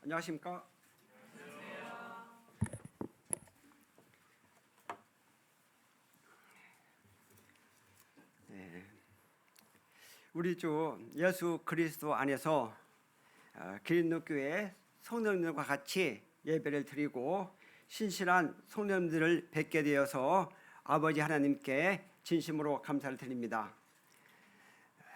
안녕하십니까? 우리 주 예수 그리스도 안에서 기린노교회 성도님들과 같이 예배를 드리고 신실한 성도님들을 뵙게 되어서 아버지 하나님께 진심으로 감사를 드립니다.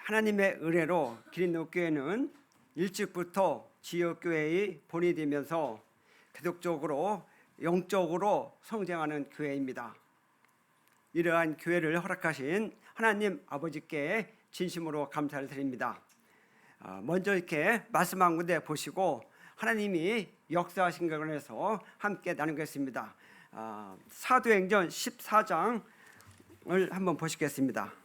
하나님의 은혜로 기린노교회는 일찍부터 지역교회의 본이 되면서 계속적으로 영적으로 성장하는 교회입니다. 이러한 교회를 허락하신 하나님 아버지께 진심으로 감사를 드립니다. 먼저 이렇게 말씀 한 군데 보시고 하나님이 역사하신 것에 관해서 함께 나누겠습니다. 사도행전 14장을 한번 보시겠습니다.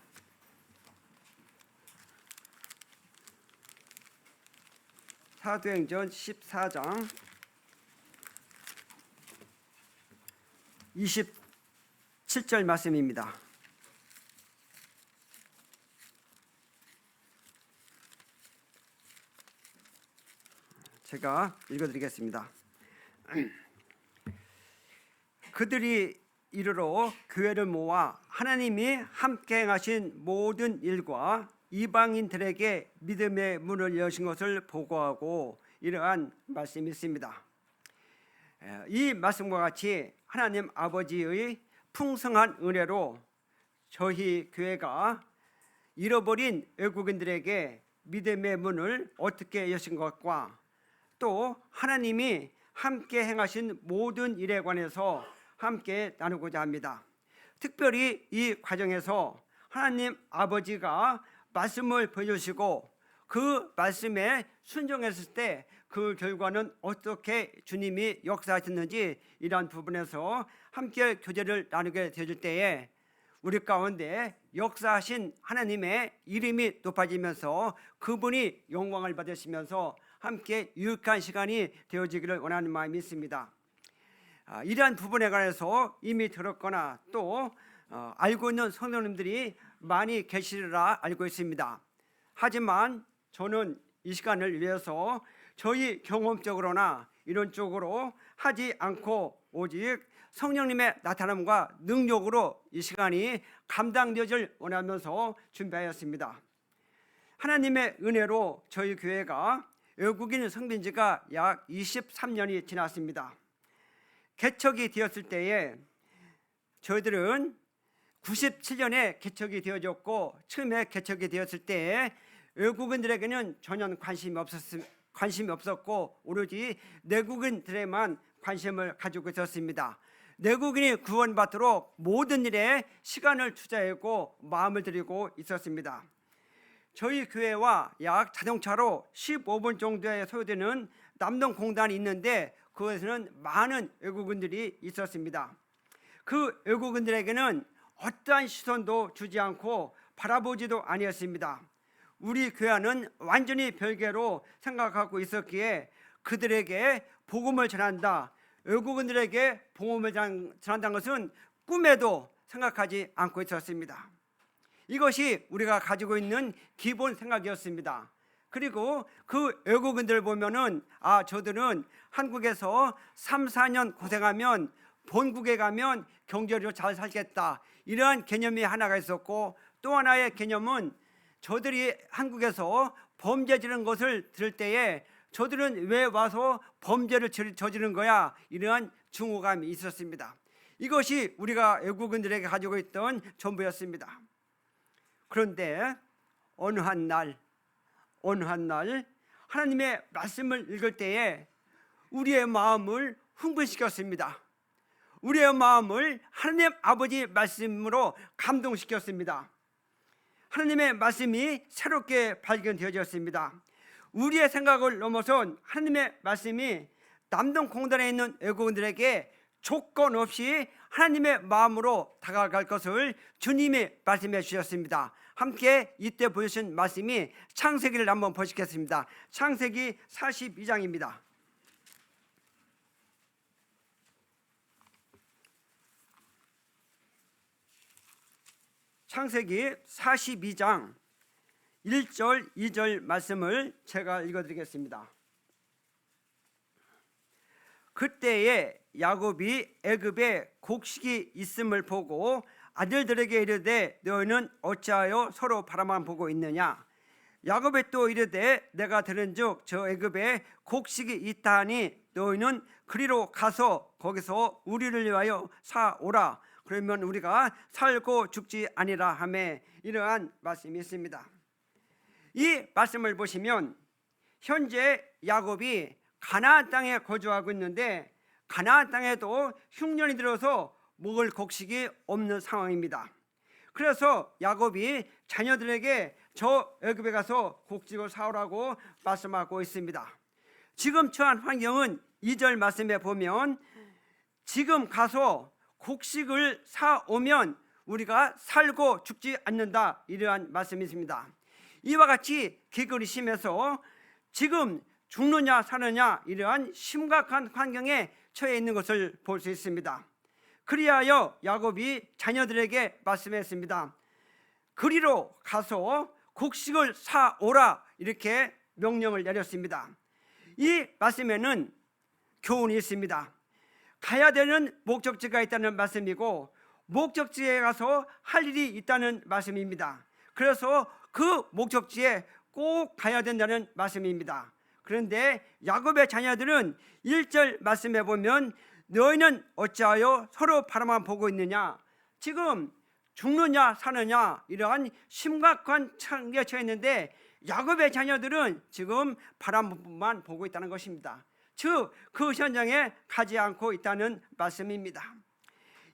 사도행전 14장 27절 말씀입니다. 제가 읽어드리겠습니다. 그들이 이르러 교회를 모아 하나님이 함께 행하신 모든 일과 이방인들에게 믿음의 문을 여신 것을 보고하고 이러한 말씀이 있습니다. 이 말씀과 같이 하나님 아버지의 풍성한 은혜로 저희 교회가 잃어버린 외국인들에게 믿음의 문을 어떻게 여신 것과 또 하나님이 함께 행하신 모든 일에 관해서 함께 나누고자 합니다. 특별히 이 과정에서 하나님 아버지가 말씀을 보여주시고 그 말씀에 순종했을 때 그 결과는 어떻게 주님이 역사하셨는지 이러한 부분에서 함께 교제를 나누게 되질 때에 우리 가운데 역사하신 하나님의 이름이 높아지면서 그분이 영광을 받으시면서 함께 유익한 시간이 되어지기를 원하는 마음이 있습니다. 이러한 부분에 관해서 이미 들었거나 또 알고 있는 성도님들이 많이 계시리라 알고 있습니다. 하지만 저는 이 시간을 위해서 저희 경험적으로나 이런 쪽으로 하지 않고 오직 성령님의 나타남과 능력으로 이 시간이 감당되어질 원하면서 준비하였습니다. 하나님의 은혜로 저희 교회가 외국인 성빈지가 약 23년이 지났습니다. 개척이 되었을 때에 저희들은 97년에 개척이 되어졌고 처음에 개척이 되었을 때에 외국인들에게는 전혀 관심이 없었고 오로지 내국인들에만 관심을 가지고 있었습니다. 내국인이 구원받도록 모든 일에 시간을 투자하고 마음을 들이고 있었습니다. 저희 교회와 약 자동차로 15분 정도에 소요되는 남동공단이 있는데 그것에는 많은 외국인들이 있었습니다. 그 외국인들에게는 어떠한 시선도 주지 않고 바라보지도 아니었습니다. 우리 교회는 완전히 별개로 생각하고 있었기에 그들에게 복음을 전한다, 외국인들에게 복음을 전한다는 것은 꿈에도 생각하지 않고 있었습니다. 이것이 우리가 가지고 있는 기본 생각이었습니다. 그리고 그 외국인들 보면은 저들은 한국에서 3, 4년 고생하면 본국에 가면 경제적으로 잘 살겠다, 이러한 개념이 하나가 있었고 또 하나의 개념은 저들이 한국에서 범죄 지는 것을 들을 때에 저들은 왜 와서 범죄를 저지른 거야, 이러한 증오감이 있었습니다. 이것이 우리가 외국인들에게 가지고 있던 전부였습니다. 그런데 어느 한 날 하나님의 말씀을 읽을 때에 우리의 마음을 흥분시켰습니다. 우리의 마음을 하나님 아버지 말씀으로 감동시켰습니다. 하나님의 말씀이 새롭게 발견되어졌습니다. 우리의 생각을 넘어선 하나님의 말씀이 남동공단에 있는 외국인들에게 조건 없이 하나님의 마음으로 다가갈 것을 주님이 말씀해 주셨습니다. 함께 이때 보여주신 말씀이 창세기를 한번 보시겠습니다. 창세기 42장입니다. 창세기 42장 1절 2절 말씀을 제가 읽어드리겠습니다. 그때에 야곱이 애굽에 곡식이 있음을 보고 아들들에게 이르되 너희는 어찌하여 서로 바라만 보고 있느냐. 야곱이 또 이르되 내가 들은즉 저 애굽에 곡식이 있다 하니 너희는 그리로 가서 거기서 우리를 위하여 사오라. 그러면 우리가 살고 죽지 아니라 하매 이러한 말씀이 있습니다. 이 말씀을 보시면 현재 야곱이 가나안 땅에 거주하고 있는데 가나안 땅에도 흉년이 들어서 먹을 곡식이 없는 상황입니다. 그래서 야곱이 자녀들에게 저 애굽에 가서 곡식을 사오라고 말씀하고 있습니다. 지금 처한 환경은 2절 말씀에 보면 지금 가서 곡식을 사오면 우리가 살고 죽지 않는다, 이러한 말씀이 있습니다. 이와 같이 기근이 심해서 지금 죽느냐 사느냐 이러한 심각한 환경에 처해 있는 것을 볼 수 있습니다. 그리하여 야곱이 자녀들에게 말씀했습니다. 그리로 가서 곡식을 사오라, 이렇게 명령을 내렸습니다. 이 말씀에는 교훈이 있습니다. 가야 되는 목적지가 있다는 말씀이고 목적지에 가서 할 일이 있다는 말씀입니다. 그래서 그 목적지에 꼭 가야 된다는 말씀입니다. 그런데 야곱의 자녀들은 1절 말씀에 보면 너희는 어찌하여 서로 바라만 보고 있느냐. 지금 죽느냐 사느냐 이러한 심각한 창에 처해 있는데 야곱의 자녀들은 지금 바람만 보고 있다는 것입니다. 즉 그 현장에 가지 않고 있다는 말씀입니다.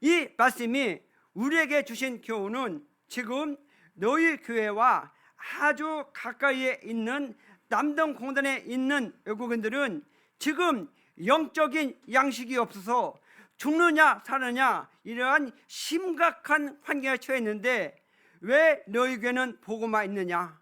이 말씀이 우리에게 주신 교훈은 지금 너희 교회와 아주 가까이에 있는 남동 공단에 있는 외국인들은 지금 영적인 양식이 없어서 죽느냐 사느냐 이러한 심각한 환경에 처해 있는데 왜 너희 교회는 보고만 있느냐?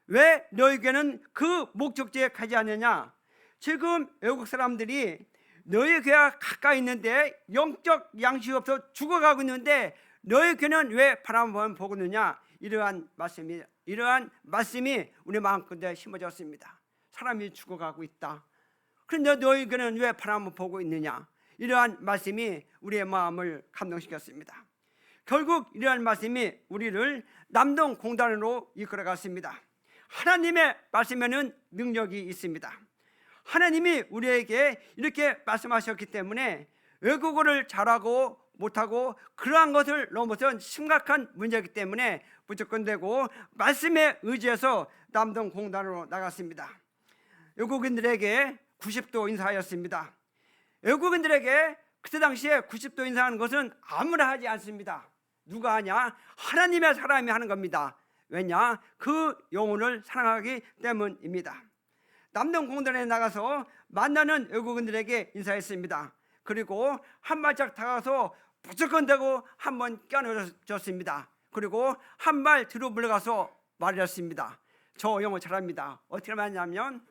왜 너희 교회는 그 목적지에 가지 않느냐? 지금 외국 사람들이 너희 교회가 가까이 있는데 영적 양식이 없어 죽어가고 있는데 너희 교회는 왜 바라만 보고 있느냐? 이러한 말씀이 우리 마음가운데 심어졌습니다. 사람이 죽어가고 있다. 그런데 너희 교회는 왜 바라만 보고 있느냐? 이러한 말씀이 우리의 마음을 감동시켰습니다. 결국 이러한 말씀이 우리를 남동 공단으로 이끌어갔습니다. 하나님의 말씀에는 능력이 있습니다. 하나님이 우리에게 이렇게 말씀하셨기 때문에 외국어를 잘하고 못하고 그러한 것을 넘어선 심각한 문제이기 때문에 무조건 되고 말씀에 의지해서 남동 공단으로 나갔습니다. 외국인들에게 90도 인사하였습니다. 외국인들에게 그때 당시에 90도 인사하는 것은 아무나 하지 않습니다. 누가 하냐? 하나님의 사람이 하는 겁니다. 왜냐? 그 영혼을 사랑하기 때문입니다. 남동 공단에 나가서 만나는 외국인들에게 인사했습니다. 그리고 한 발짝 다가서 무조건 대고 한번 껴넣어줬습니다. 그리고 한 발 뒤로 물러가서 말했습니다. 저 영어 잘합니다. 어떻게 말하냐면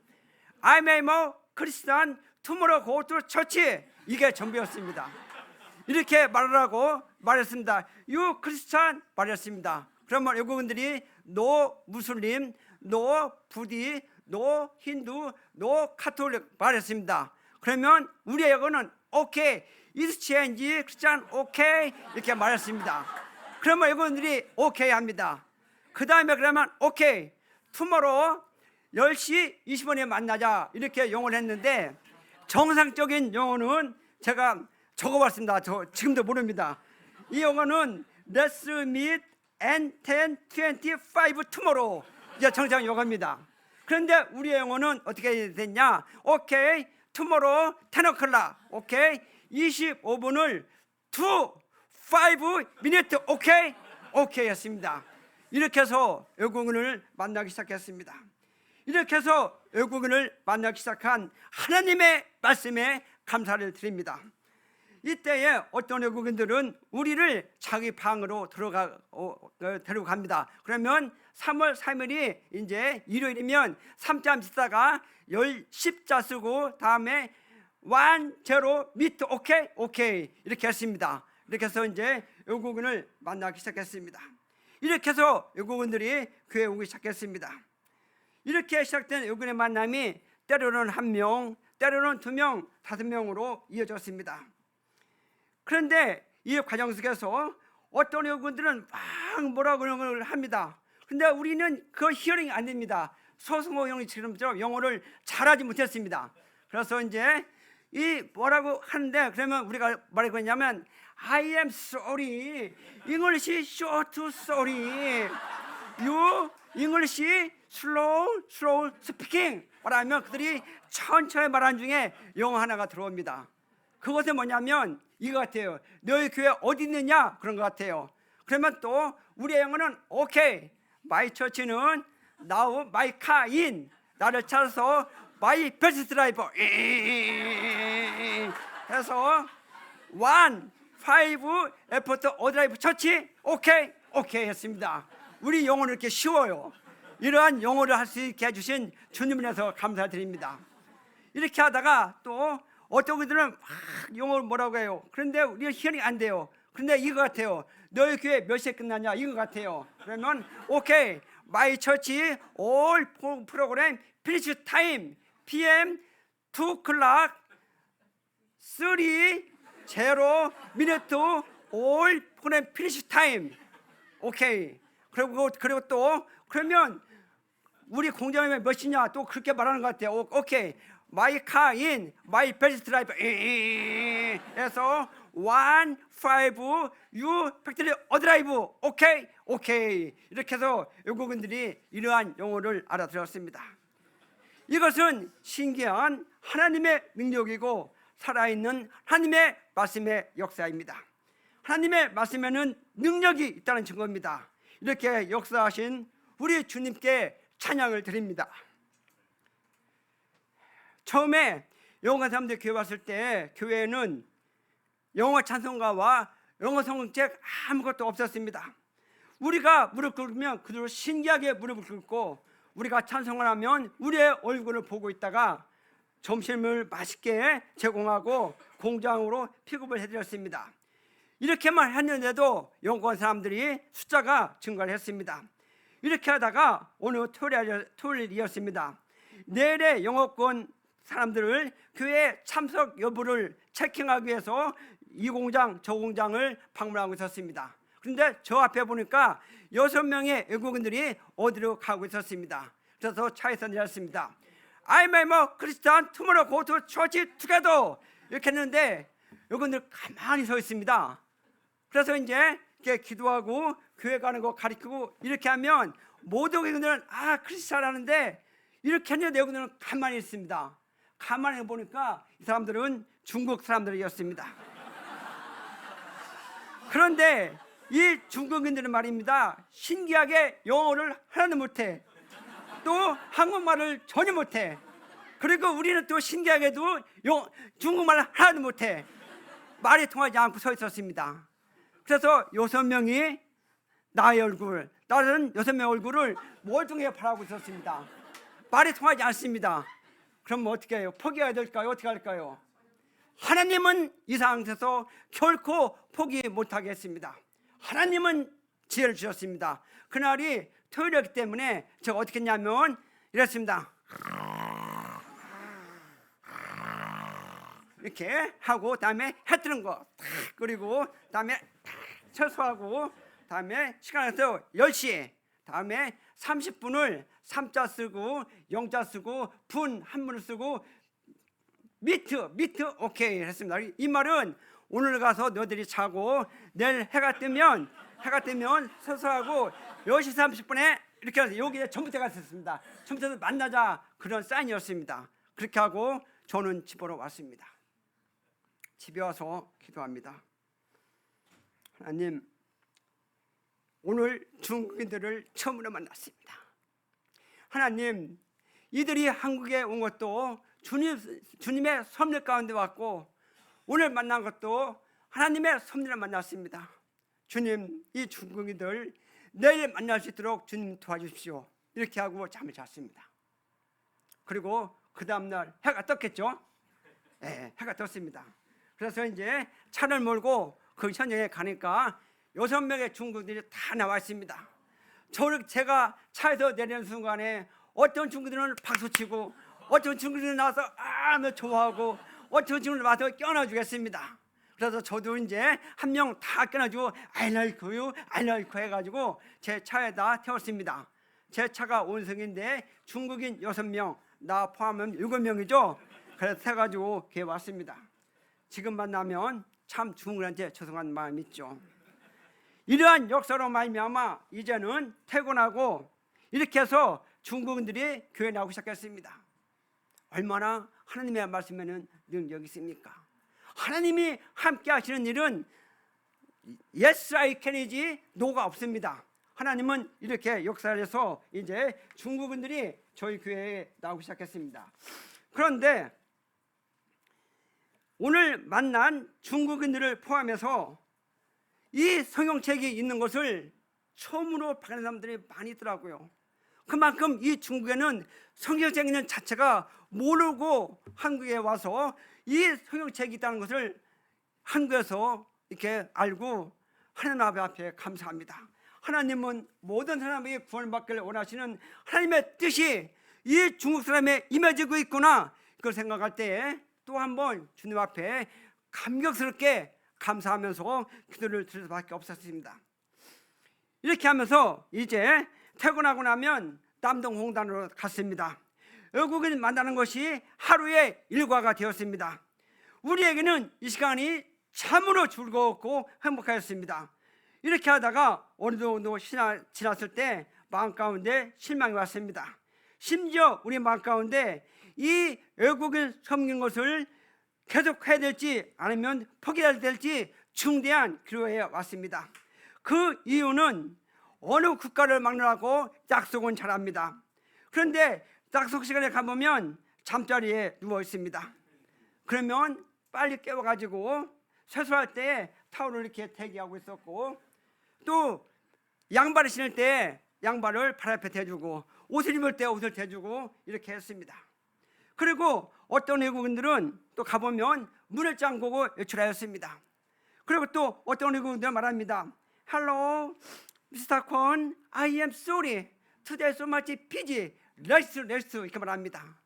I'm a Christian, tomorrow go to church. 이게 전부였습니다. 이렇게 말하라고 말했습니다. You Christian 말했습니다. 그러면 외국인들이 no 무슬림, no 부디, no 힌두, no 카톨릭 말했습니다. 그러면 우리의 영어는 오케이, is change, Christian 오케이 이렇게 말했습니다. 그러면 외국인들이 오케이 합니다. 그 다음에 그러면 오케이, tomorrow 10시 20분에 만나자 이렇게 영어를 했는데 정상적인 영어는 제가 적어봤습니다. 저 지금도 모릅니다. 이 영어는 Let's meet at 10:25 tomorrow. 이제 정상 영어입니다. 그런데 우리의 영어는 어떻게 됐냐? 오케이, tomorrow 10 o'clock. 오케이, 25분을 to 5 minutes. 오케이, 오케이 했습니다. 이렇게 해서 외국인을 만나기 시작했습니다. 이렇게 해서 외국인을 만나기 시작한 하나님의 말씀에 감사를 드립니다. 이때에 어떤 외국인들은 우리를 자기 방으로 데려갑니다. 그러면 3월 3일이 이제 일요일이면 3자 짓다가 10자 쓰고 다음에 1, 0, meet, 오케이, 오케이 이렇게 했습니다. 이렇게 해서 이제 외국인을 만나기 시작했습니다. 이렇게 해서 외국인들이 교회에 오기 시작했습니다. 이렇게 시작된 외국인의 만남이 때로는 1명, 때로는 2명, 5명으로 이어졌습니다. 그런데 이 과정 속에서 어떤 여군들은 막 뭐라고 그런 걸 합니다. 근데 우리는 그 히어링이 안 됩니다. 소승호 형님처럼 영어를 잘하지 못했습니다. 그래서 이제 이 뭐라고 하는데, 그러면 우리가 뭐라고 했냐면 I am sorry, English short sorry, you English slow speaking 말하면 그들이 천천히 말하는 중에 영어 하나가 들어옵니다. 그것은 뭐냐면 이거 같아요. 너희 교회 어디 있느냐 그런 것 같아요. 그러면 또 우리의 영어는 오케이, 마이 처치는 now my car in, 나를 찾아서 my best driver 해서 1, 5 effort 어드라이브 처치 오케이 했습니다. 우리 영어는 이렇게 쉬워요. 이러한 영어를 할 수 있게 해주신 주님께서 감사드립니다. 이렇게 하다가 또 어떤 분들은 막 영어를 뭐라고 해요. 그런데 우리가 히어링 안 돼요. 그런데 이거 같아요. 너희 교회 몇 시에 끝나냐 이거 같아요. 그러면 오케이, 마이 처치 all 프로그램 finish time PM 2 o'clock 3 0 minute all 프로그램 finish time 오케이. 그리고 또 그러면 우리 공장에 몇 시냐 또 그렇게 말하는 것 같아요. 오케이, 마이 카 인 마이 베스트 드라이버 해서 1, 5 유 팩토리 어드라이브 오케이 이렇게 해서 외국인들이 이러한 용어를 알아들었습니다. 이것은 신기한 하나님의 능력이고 살아있는 하나님의 말씀의 역사입니다. 하나님의 말씀에는 능력이 있다는 증거입니다. 이렇게 역사하신 우리 주님께 찬양을 드립니다. 처음에 영어 사람들 교회 왔을 때 교회에는 영어 찬송가와 영어 성경책 아무것도 없었습니다. 우리가 무릎 꿇으면 그대로 신기하게 무릎을 꿇고 우리가 찬송을 하면 우리의 얼굴을 보고 있다가 점심을 맛있게 제공하고 공장으로 픽업을 해드렸습니다. 이렇게만 했는데도 영권 사람들이 숫자가 증가를 했습니다. 이렇게 하다가 오늘 토요일이었습니다. 내일의 영어권 사람들을 교회 참석 여부를 체킹하기 위해서 이 공장 저 공장을 방문하고 있었습니다. 그런데 저 앞에 보니까 6명의 외국인들이 어디로 가고 있었습니다. 그래서 차에서 내렸습니다. I'm a Christian, tomorrow go to church together 이렇게 했는데 외국인들 가만히 서 있습니다. 그래서 이제 이렇게 기도하고 교회 가는 거 가르치고 이렇게 하면 모든 외국인들은 크리스찬 하는데 이렇게 했는데 외국인들은 가만히 있습니다. 가만히 보니까 이 사람들은 중국 사람들이었습니다. 그런데 이 중국인들은 말입니다. 신기하게 영어를 하나도 못해. 또 한국말을 전혀 못해. 그리고 우리는 또 신기하게도 중국말을 하나도 못해. 말이 통하지 않고 서 있었습니다. 그래서 6명이 나의 얼굴, 다른 6명의 얼굴을 멀뚱하게 바라보고 있었습니다. 말이 통하지 않습니다. 그럼 어떻게 해요? 포기해야 될까요? 어떻게 할까요? 하나님은 이 상태에서 결코 포기 못하겠습니다. 하나님은 지혜를 주셨습니다. 그날이 토요일이었기 때문에 제가 어떻게 했냐면 이랬습니다. 이렇게 하고 다음에 해 뜨는 거 그리고 다음에 철수하고 다음에 시간에서 10시 다음에 30분을 3자 쓰고 0자 쓰고 분 한문을 쓰고 미트 오케이 했습니다. 이 말은 오늘 가서 너희들이 자고 내일 해가 뜨면 서서하고 10시 30분에 이렇게 해서 여기에 전부터가 있었습니다. 전부터 만나자 그런 사인이었습니다. 그렇게 하고 저는 집으로 왔습니다. 집에 와서 기도합니다. 하나님, 오늘 중국인들을 처음으로 만났습니다. 하나님, 이들이 한국에 온 것도 주님의 섭리 가운데 왔고 오늘 만난 것도 하나님의 섭리를 만났습니다. 주님, 이 중국인들 내일 만날 수 있도록 주님 도와주십시오. 이렇게 하고 잠을 잤습니다. 그리고 그 다음날 해가 떴겠죠? 네, 해가 떴습니다. 그래서 이제 차를 몰고 그 현장에 가니까 6명의 중국인들이 다 나와 있습니다. 제가 차에서 내리는 순간에 어떤 중국인들은 박수치고 어떤 중국인들은 나와서 와 좋아하고 어떤 친구들 와서 껴놔주겠습니다. 그래서 저도 이제 한 명 다 껴놔주고 I like you, I like you 해가지고 제 차에다 태웠습니다. 제 차가 온성인데 중국인 6명, 나 포함하면 7명이죠. 그래서 해가지고 걔 왔습니다. 지금 만나면 참 중국인한테 죄송한 마음이 있죠. 이러한 역사로 말미암아 이제는 퇴근하고 이렇게 해서 중국인들이 교회 나오기 시작했습니다. 얼마나 하나님의 말씀에는 능력이 있습니까? 하나님이 함께 하시는 일은 yes I can이지 no가 없습니다. 하나님은 이렇게 역사를 해서 이제 중국인들이 저희 교회에 나오기 시작했습니다. 그런데 오늘 만난 중국인들을 포함해서 이 성경책이 있는 것을 처음으로 받는 사람들이 많이 있더라고요. 그만큼 이 중국에는 성경책 있는 자체가 모르고 한국에 와서 이 성경책이 있다는 것을 한국에서 이렇게 알고 하나님 앞에 감사합니다. 하나님은 모든 사람에게 구원받기를 원하시는 하나님의 뜻이 이 중국 사람에 임해지고 있구나. 그걸 생각할 때에 또 한번 주님 앞에 감격스럽게 감사하면서 기도를 드릴 수밖에 없었습니다. 이렇게 하면서 이제 퇴근하고 나면 남동홍단으로 갔습니다. 외국인 만나는 것이 하루의 일과가 되었습니다. 우리에게는 이 시간이 참으로 즐거웠고 행복하였습니다. 이렇게 하다가 어느 정도 지났을 때 마음 가운데 실망이 왔습니다. 심지어 우리 마음 가운데 이 외국인 섬긴 것을 계속해야 될지 아니면 포기해야 될지 중대한 기로에 왔습니다. 그 이유는 어느 국가를 막느라고 약속은 잘합니다. 그런데 약속 시간에 가보면 잠자리에 누워 있습니다. 그러면 빨리 깨워가지고 세수할 때 타올을 이렇게 대기하고 있었고, 또 양발을 신을 때 양발을 발 앞에 대주고, 옷을 입을 때 옷을 대주고 이렇게 했습니다. 그리고 어떤 외국인들은 또 가보면 문을 잠그고 외출하였습니다. 그리고 또 어떤 외국인들은 말합니다. Hello, Mr. Kwon, I am sorry. Today so much busy. Rest 이렇게 말합니다.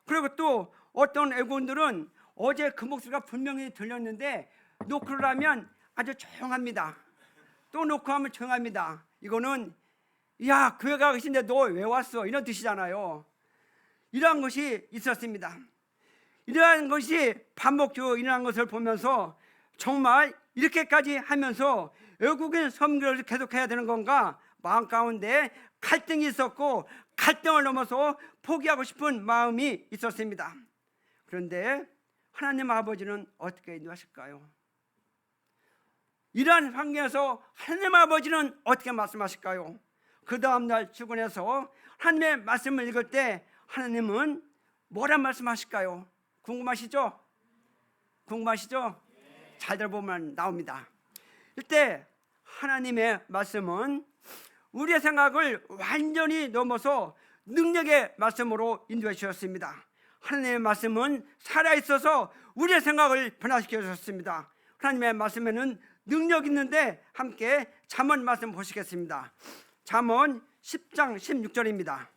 그리고 또 어떤 외국인들은 어제 그 목소리가 분명히 들렸는데 노크를 하면 아주 조용합니다. 또 노크하면 조용합니다. 이거는 야 교회 가고 계신데 너 왜 왔어? 이런 뜻이잖아요. 이러한 것이 있었습니다. 이러한 것이 반복적으로 일어난 것을 보면서 정말 이렇게까지 하면서 외국인 선교를 계속해야 되는 건가? 마음 가운데 갈등이 있었고 갈등을 넘어서 포기하고 싶은 마음이 있었습니다. 그런데 하나님 아버지는 어떻게 인도하실까요? 이러한 환경에서 하나님 아버지는 어떻게 말씀하실까요? 그 다음날 출근해서 하나님의 말씀을 읽을 때 하나님은 뭐라 말씀하실까요? 궁금하시죠? 궁금하시죠? 잘 들어보면 나옵니다. 이때 하나님의 말씀은 우리의 생각을 완전히 넘어서 능력의 말씀으로 인도해 주셨습니다. 하나님의 말씀은 살아있어서 우리의 생각을 변화시켜 주셨습니다. 하나님의 말씀에는 능력이 있는데 함께 잠언 말씀 보시겠습니다. 잠언 10장 16절입니다.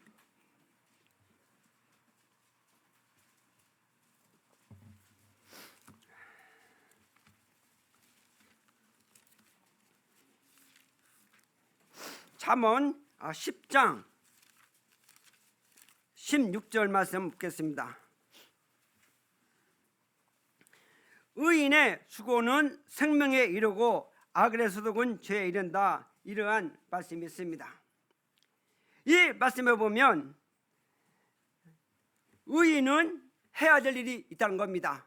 잠언 10장 16절 말씀 보겠습니다. 의인의 수고는 생명에 이르고 악의 소득은 죄에 이른다. 이러한 말씀이 있습니다. 이 말씀에 보면 의인은 해야 될 일이 있다는 겁니다.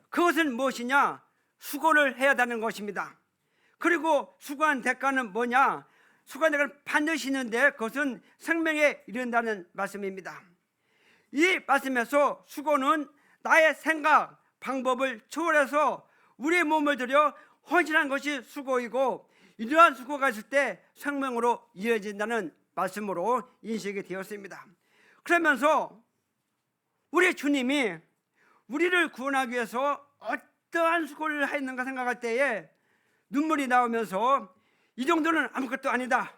그것은 무엇이냐? 수고를 해야 되는 것입니다. 그리고 수고한 대가는 뭐냐? 수고한 대가는 반드시 있는데 그것은 생명에 이른다는 말씀입니다. 이 말씀에서 수고는 나의 생각, 방법을 초월해서 우리의 몸을 들여 헌신한 것이 수고이고 이러한 수고가 있을 때 생명으로 이어진다는 말씀으로 인식이 되었습니다. 그러면서 우리 주님이 우리를 구원하기 위해서 어떠한 수고를 했는가 생각할 때에 눈물이 나오면서 이 정도는 아무것도 아니다.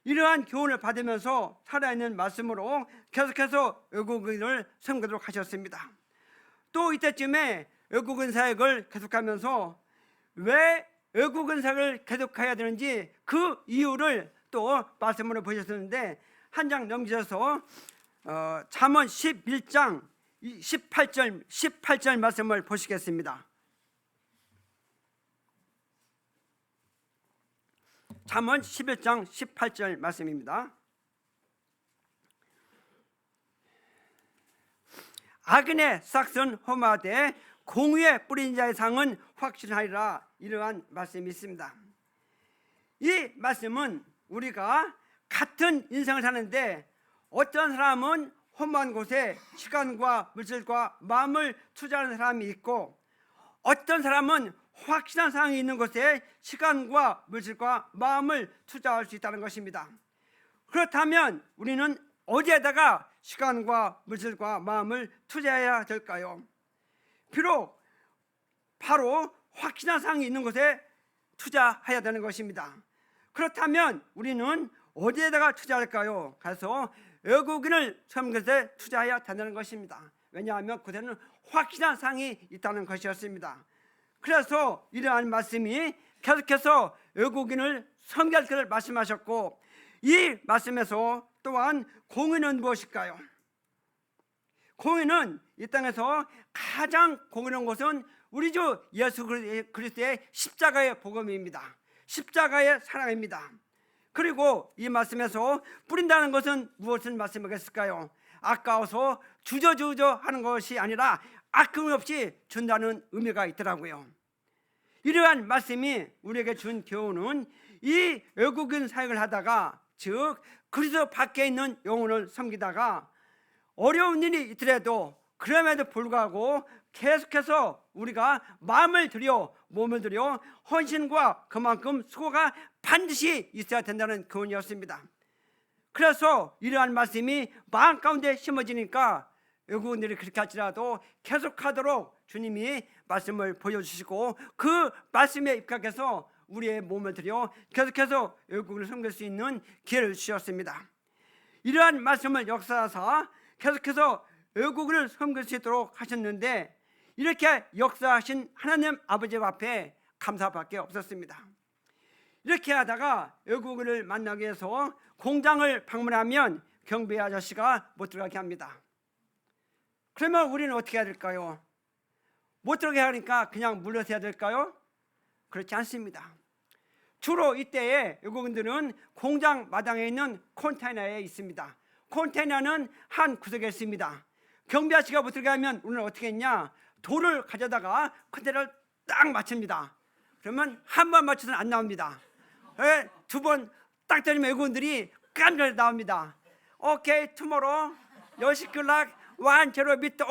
이러한 교훈을 받으면서 살아있는 말씀으로 계속해서 외국인을 섬기도록 하셨습니다. 또 이때쯤에 외국인 사역을 계속하면서 왜 외국인 사역을 계속해야 되는지 그 이유를 또 말씀으로 보셨었는데, 한 장 넘기셔서 잠언 11장 18절 말씀을 보시겠습니다. 잠언 11장 18절 말씀입니다. 악인의 싹은 험하되 공의에 뿌린 자의 상은 확실하리라. 이러한 말씀이 있습니다. 이 말씀은 우리가 같은 인생을 사는데 어떤 사람은 험한 곳에 시간과 물질과 마음을 투자하는 사람이 있고, 어떤 사람은 확실한 상황이 있는 곳에 시간과 물질과 마음을 투자할 수 있다는 것입니다. 그렇다면 우리는 어디에다가 시간과 물질과 마음을 투자해야 될까요? 비록 바로 확실한 상황이 있는 곳에 투자해야 되는 것입니다. 그렇다면 우리는 어디에다가 투자할까요? 그래서 외국인을 섬기는 것에 투자해야 된다는 것입니다. 왜냐하면 그들은 확실한 상이 있다는 것이었습니다. 그래서 이러한 말씀이 계속해서 외국인을 섬길 것을 말씀하셨고, 이 말씀에서 또한 공의는 무엇일까요? 공의는 이 땅에서 가장 공의로운 것은 우리 주 예수 그리스도의 십자가의 복음입니다. 십자가의 사랑입니다. 그리고 이 말씀에서 뿌린다는 것은 무엇을 말씀하겠을까요? 아까워서 주저주저 하는 것이 아니라 아낌없이 준다는 의미가 있더라고요. 이러한 말씀이 우리에게 준 교훈은 이 외국인 사역을 하다가, 즉 그리스도 밖에 있는 영혼을 섬기다가 어려운 일이 있더라도 그럼에도 불구하고 계속해서 우리가 마음을 들여 몸을 들여 헌신과 그만큼 수고가 반드시 있어야 된다는 교훈이었습니다. 그래서 이러한 말씀이 마음 가운데 심어지니까 외국인들이 그렇게 할지라도 계속하도록 주님이 말씀을 보여주시고 그 말씀에 입각해서 우리의 몸을 들여 계속해서 외국인을 섬길 수 있는 기회를 주셨습니다. 이러한 말씀을 역사하사 계속해서 외국인을 섬길 수 있도록 하셨는데, 이렇게 역사하신 하나님 아버지 앞에 감사밖에 없었습니다. 이렇게 하다가 외국인을 만나기 위해서 공장을 방문하면 경비 아저씨가 못 들어가게 합니다. 그러면 우리는 어떻게 해야 될까요? 못 들어가게 하니까 그냥 물러서 해야 될까요? 그렇지 않습니다. 주로 이때에 외국인들은 공장 마당에 있는 컨테이너에 있습니다. 컨테이너는 한 구석에 있습니다. 경비 아저씨가 못 들어가면 우리는 어떻게 했냐? 돌을 가져다가 컨테이너를 딱 맞춥니다. 그러면 한 번 맞춰서는 안 나옵니다. 두 번 딱 때리면 외국인들이 깜짝 나옵니다. 오케이, 투모로우 10시 클락 1, 0, 미터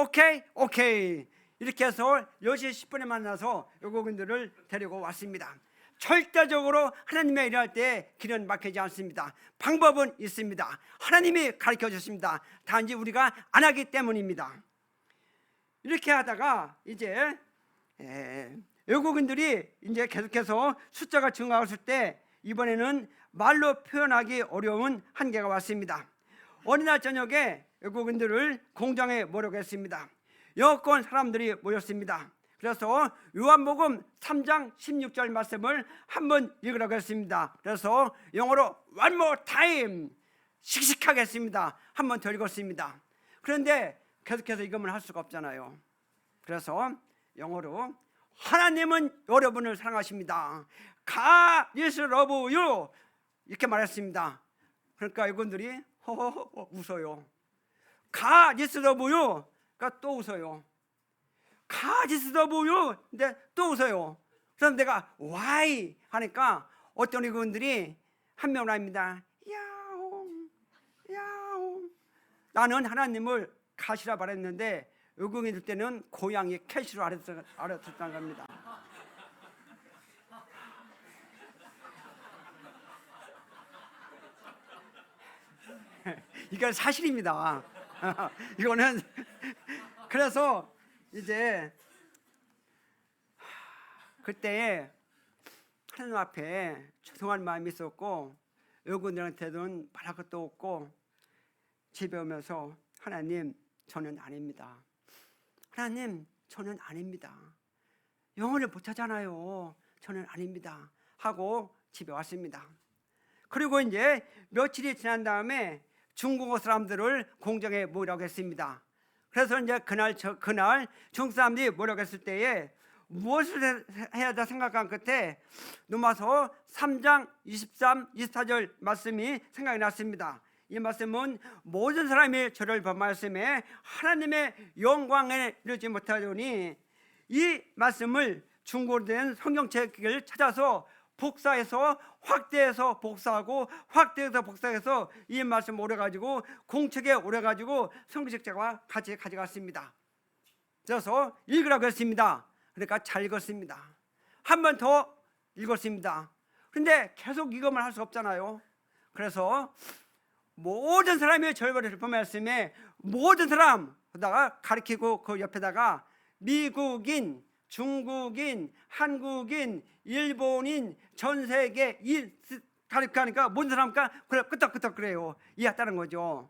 오케이. 이렇게 해서 10시 10분에 만나서 외국인들을 데리고 왔습니다. 절대적으로 하나님의 일을 할 때 길은 막히지 않습니다. 방법은 있습니다. 하나님이 가르쳐 주십니다. 단지 우리가 안 하기 때문입니다. 이렇게 하다가 이제 외국인들이 이제 계속해서 숫자가 증가했을 때 이번에는 말로 표현하기 어려운 한계가 왔습니다. 어느 날 저녁에 외국인들을 공장에 모르겠습니다. 여권 사람들이 모였습니다. 그래서 요한복음 3장 16절 말씀을 한번 읽으라고 했습니다. 그래서 영어로 one more time 씩씩하게 했습니다. 한번 더 읽었습니다. 그런데 계속해서 읽으면 할 수가 없잖아요. 그래서 영어로 하나님은 여러분을 사랑하십니다. God is love you 이렇게 말했습니다. 그러니까 이분들이 허허허 웃어요. God is love you 그러니까 또 웃어요. God is love you 근데 또 웃어요. 그래서 내가 why 하니까 어떤 이분들이 한 명을 합니다. 야옹 나는 하나님을 가시라 말했는데 외국인들 때는 고양이 캐시로 알아듣었다는 겁니다. 이건 사실입니다. 이거는 그래서 이제 그때 하나님 앞에 죄송한 마음이 있었고 외국인들한테는 말할 것도 없고 집에 오면서 하나님 저는 아닙니다. 하나님 저는 아닙니다. 영혼을 못 하잖아요. 저는 아닙니다 하고 집에 왔습니다. 그리고 이제 며칠이 지난 다음에 중국어 사람들을 공장에 모으라고 했습니다. 그래서 이제 그날 중국 사람들이 모으라고 했을 때에 무엇을 해야 돼 생각한 끝에 로마서 3장 23, 24절 말씀이 생각이 났습니다. 이 말씀은 모든 사람이 저를 범하였음에 하나님의 영광에 이르지 못하더니, 이 말씀을 중국어로 된 성경책을 찾아서 복사해서 확대해서 복사하고 확대해서 복사해서 이 말씀 오려가지고 공책에 오려가지고 성경책자와 같이 가져갔습니다. 그래서 읽으라고 했습니다. 그러니까 잘 읽었습니다. 한 번 더 읽었습니다. 그런데 계속 읽으면 할 수 없잖아요. 그래서 모든 사람이 절반을 범했음에 모든 사람 다가 가리키고 그 옆에다가 미국인, 중국인, 한국인, 일본인, 전 세계 가리키니까 모든 사람과 끄떡끄떡 그래요. 이해했다는 거죠.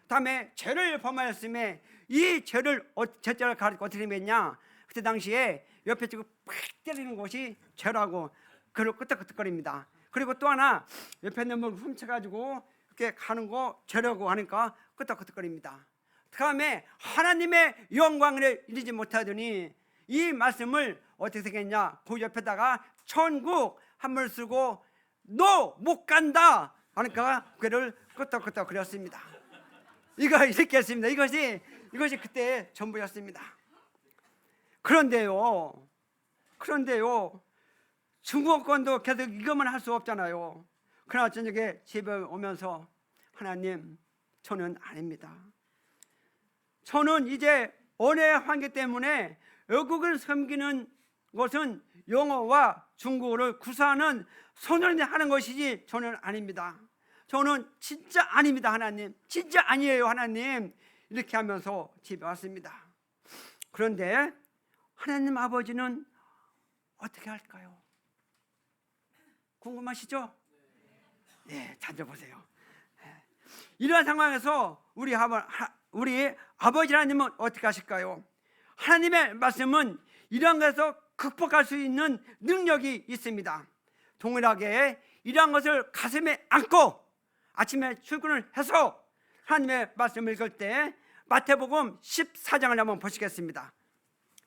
다음에 죄를 범하였음에 이 죄를 가리켜 어떻게 했냐? 그때 당시에 옆에 지금 팍 때리는 것이 죄라고 그걸 끄떡끄떡거립니다. 그리고 또 하나 옆에 있는 걸 훔쳐가지고 이렇게 가는 거 죄라고 하니까 끄떡끄떡거립니다. 다음에 하나님의 영광을 이루지 못하더니 이 말씀을 어떻게 생겼냐? 그 옆에다가 천국 한번 쓰고 너 못 간다 하니까 그를 끄떡끄떡 그렸습니다. 이거 이렇게 했습니다. 이것이 그때 전부였습니다. 그런데요 중국어권도 계속 이것만 할 수 없잖아요. 그러나 저녁에 집에 오면서 하나님 저는 아닙니다. 저는 이제 언어의 한계 때문에 외국을 섬기는 것은 영어와 중국어를 구사하는 소년이 하는 것이지 저는 아닙니다. 저는 진짜 아닙니다. 하나님 진짜 아니에요. 하나님 이렇게 하면서 집에 왔습니다. 그런데 하나님 아버지는 어떻게 할까요? 궁금하시죠? 네, 찾아보세요. 이러한 상황에서 우리 아버지 하나님은 어떻게 하실까요? 하나님의 말씀은 이러한 것에서 극복할 수 있는 능력이 있습니다. 동일하게 이러한 것을 가슴에 안고 아침에 출근을 해서 하나님의 말씀을 읽을 때 마태복음 14장을 한번 보시겠습니다.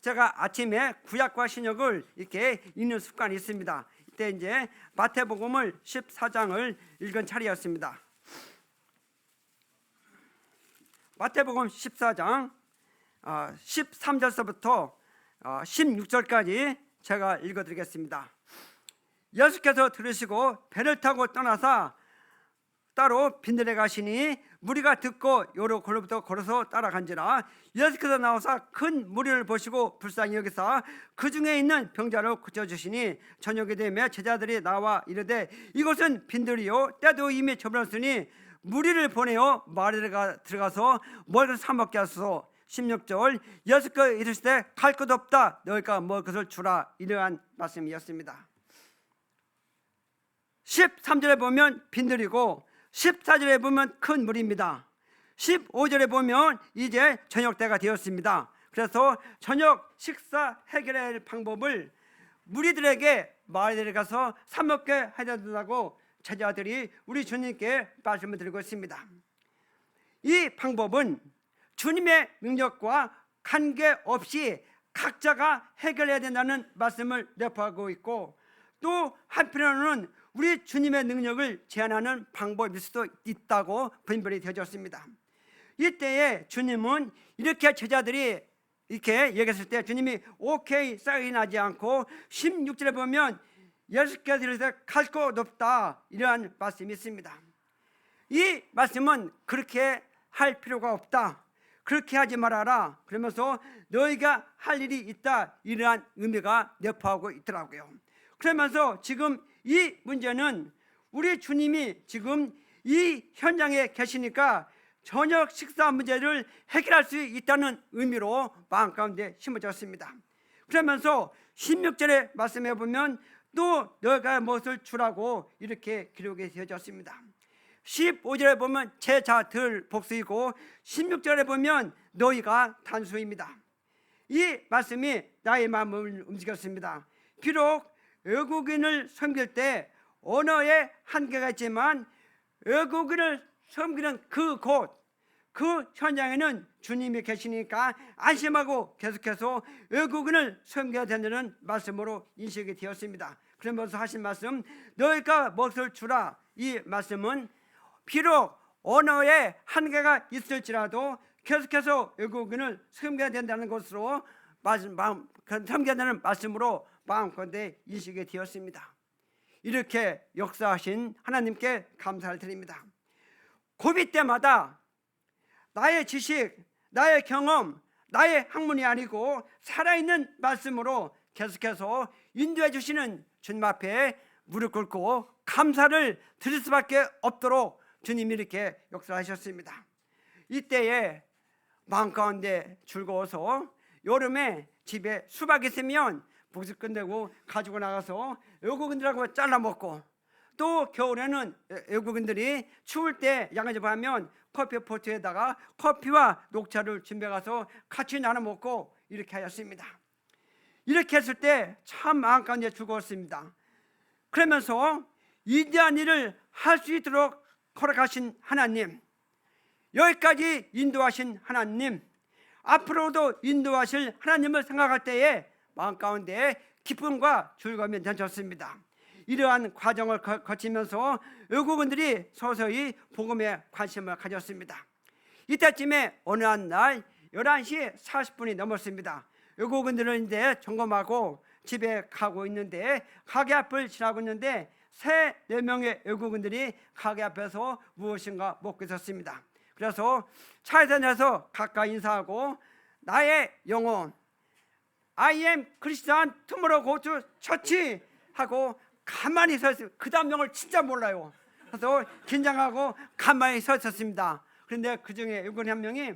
제가 아침에 구약과 신약을 이렇게 읽는 습관이 있습니다. 이때 이제 마태복음을 14장을 읽은 차례였습니다. 마태복음 14장 13절서부터 16절까지 제가 읽어드리겠습니다. 예수께서 들으시고 배를 타고 떠나사 따로 빈들에 가시니 무리가 듣고 여러 골로부터 걸어서 따라간지라. 예수께서 나와서 큰 무리를 보시고 불쌍히 여기사 그 중에 있는 병자를 고쳐주시니 저녁이 되며 제자들이 나와 이르되 이곳은 빈들이요 때도 이미 저물었으니 무리를 보내어 마을에 들어가서 먹을 것을 사 먹게 하소서. 16절 예수께서 이르시되 갈 것 없다 너희가 먹을 것을 주라. 이러한 말씀이었습니다. 13절에 보면 빈들이고 14절에 보면 큰 무리입니다. 15절에 보면 이제 저녁 때가 되었습니다. 그래서 저녁 식사 해결할 방법을 무리들에게 마을에 가서 사 먹게 해달라고 제자들이 우리 주님께 말씀을 드리고 있습니다. 이 방법은 주님의 능력과 관계없이 각자가 해결해야 된다는 말씀을 내포하고 있고, 또 한편으로는 우리 주님의 능력을 제한하는 방법일 수도 있다고 분별이 되어졌습니다. 이때에 주님은 이렇게 제자들이 이렇게 얘기했을 때 주님이 오케이 사인하지 않고 16절에 보면 예수께서 이르시되 갈 곳 없다 이러한 말씀이 있습니다. 이 말씀은 그렇게 할 필요가 없다, 그렇게 하지 말아라, 그러면서 너희가 할 일이 있다 이러한 의미가 내포하고 있더라고요. 그러면서 지금 이 문제는 우리 주님이 지금 이 현장에 계시니까 저녁 식사 문제를 해결할 수 있다는 의미로 마음 가운데 심어졌습니다. 그러면서 16절의 말씀해 보면 또 너희가 무엇을 주라고 이렇게 기록이 되어졌습니다. 15절에 보면 제자들 복수이고 16절에 보면 너희가 단수입니다. 이 말씀이 나의 마음을 움직였습니다. 비록 외국인을 섬길 때 언어에 한계가 있지만 외국인을 섬기는 그곳, 그 현장에는 주님이 계시니까 안심하고 계속해서 외국인을 섬겨야 된다는 말씀으로 인식이 되었습니다. 그러면서 하신 말씀, 너희가 몫을 주라. 이 말씀은 비록 언어에 한계가 있을지라도 계속해서 외국인을 섬겨야 된다는 것으로 섬겨야 되는 말씀으로 마음껏 인식이 되었습니다. 이렇게 역사하신 하나님께 감사를 드립니다. 고비 때마다 나의 지식, 나의 경험, 나의 학문이 아니고 살아있는 말씀으로 계속해서 인도해 주시는 주님 앞에 무릎 꿇고 감사를 드릴 수밖에 없도록 주님이 이렇게 역사하셨습니다. 이때에 마음 가운데 즐거워서 여름에 집에 수박 있으면 복습 끝내고 가지고 나가서 외국인들하고 잘라 먹고, 또 겨울에는 외국인들이 추울 때 양아집 하면 커피 포트에다가 커피와 녹차를 준비해 가서 같이 나눠 먹고 이렇게 하였습니다. 이렇게 했을 때 참 마음 가운데 즐거웠습니다. 그러면서 위대한 일을 할 수 있도록 허락하신 하나님, 여기까지 인도하신 하나님, 앞으로도 인도하실 하나님을 생각할 때에 마음 가운데 기쁨과 즐거움이 넘쳤습니다. 이러한 과정을 거치면서 외국인들이 서서히 복음에 관심을 가졌습니다. 이때쯤에 어느 한 날 11시 40분이 넘었습니다. 외국인들은 이제 점검하고 집에 가고 있는데 가게 앞을 지나고 있는데 3-4명의 외국인들이 가게 앞에서 무엇인가 먹고 있었습니다. 그래서 차에서 내려서 가까이 인사하고 나의 영혼 I am Christian tomorrow go to church 하고 가만히 서 있어요. 그 다음 영어를 진짜 몰라요. 그래서 긴장하고 가만히 서 있었습니다. 그런데 그 중에 외국인 한 명이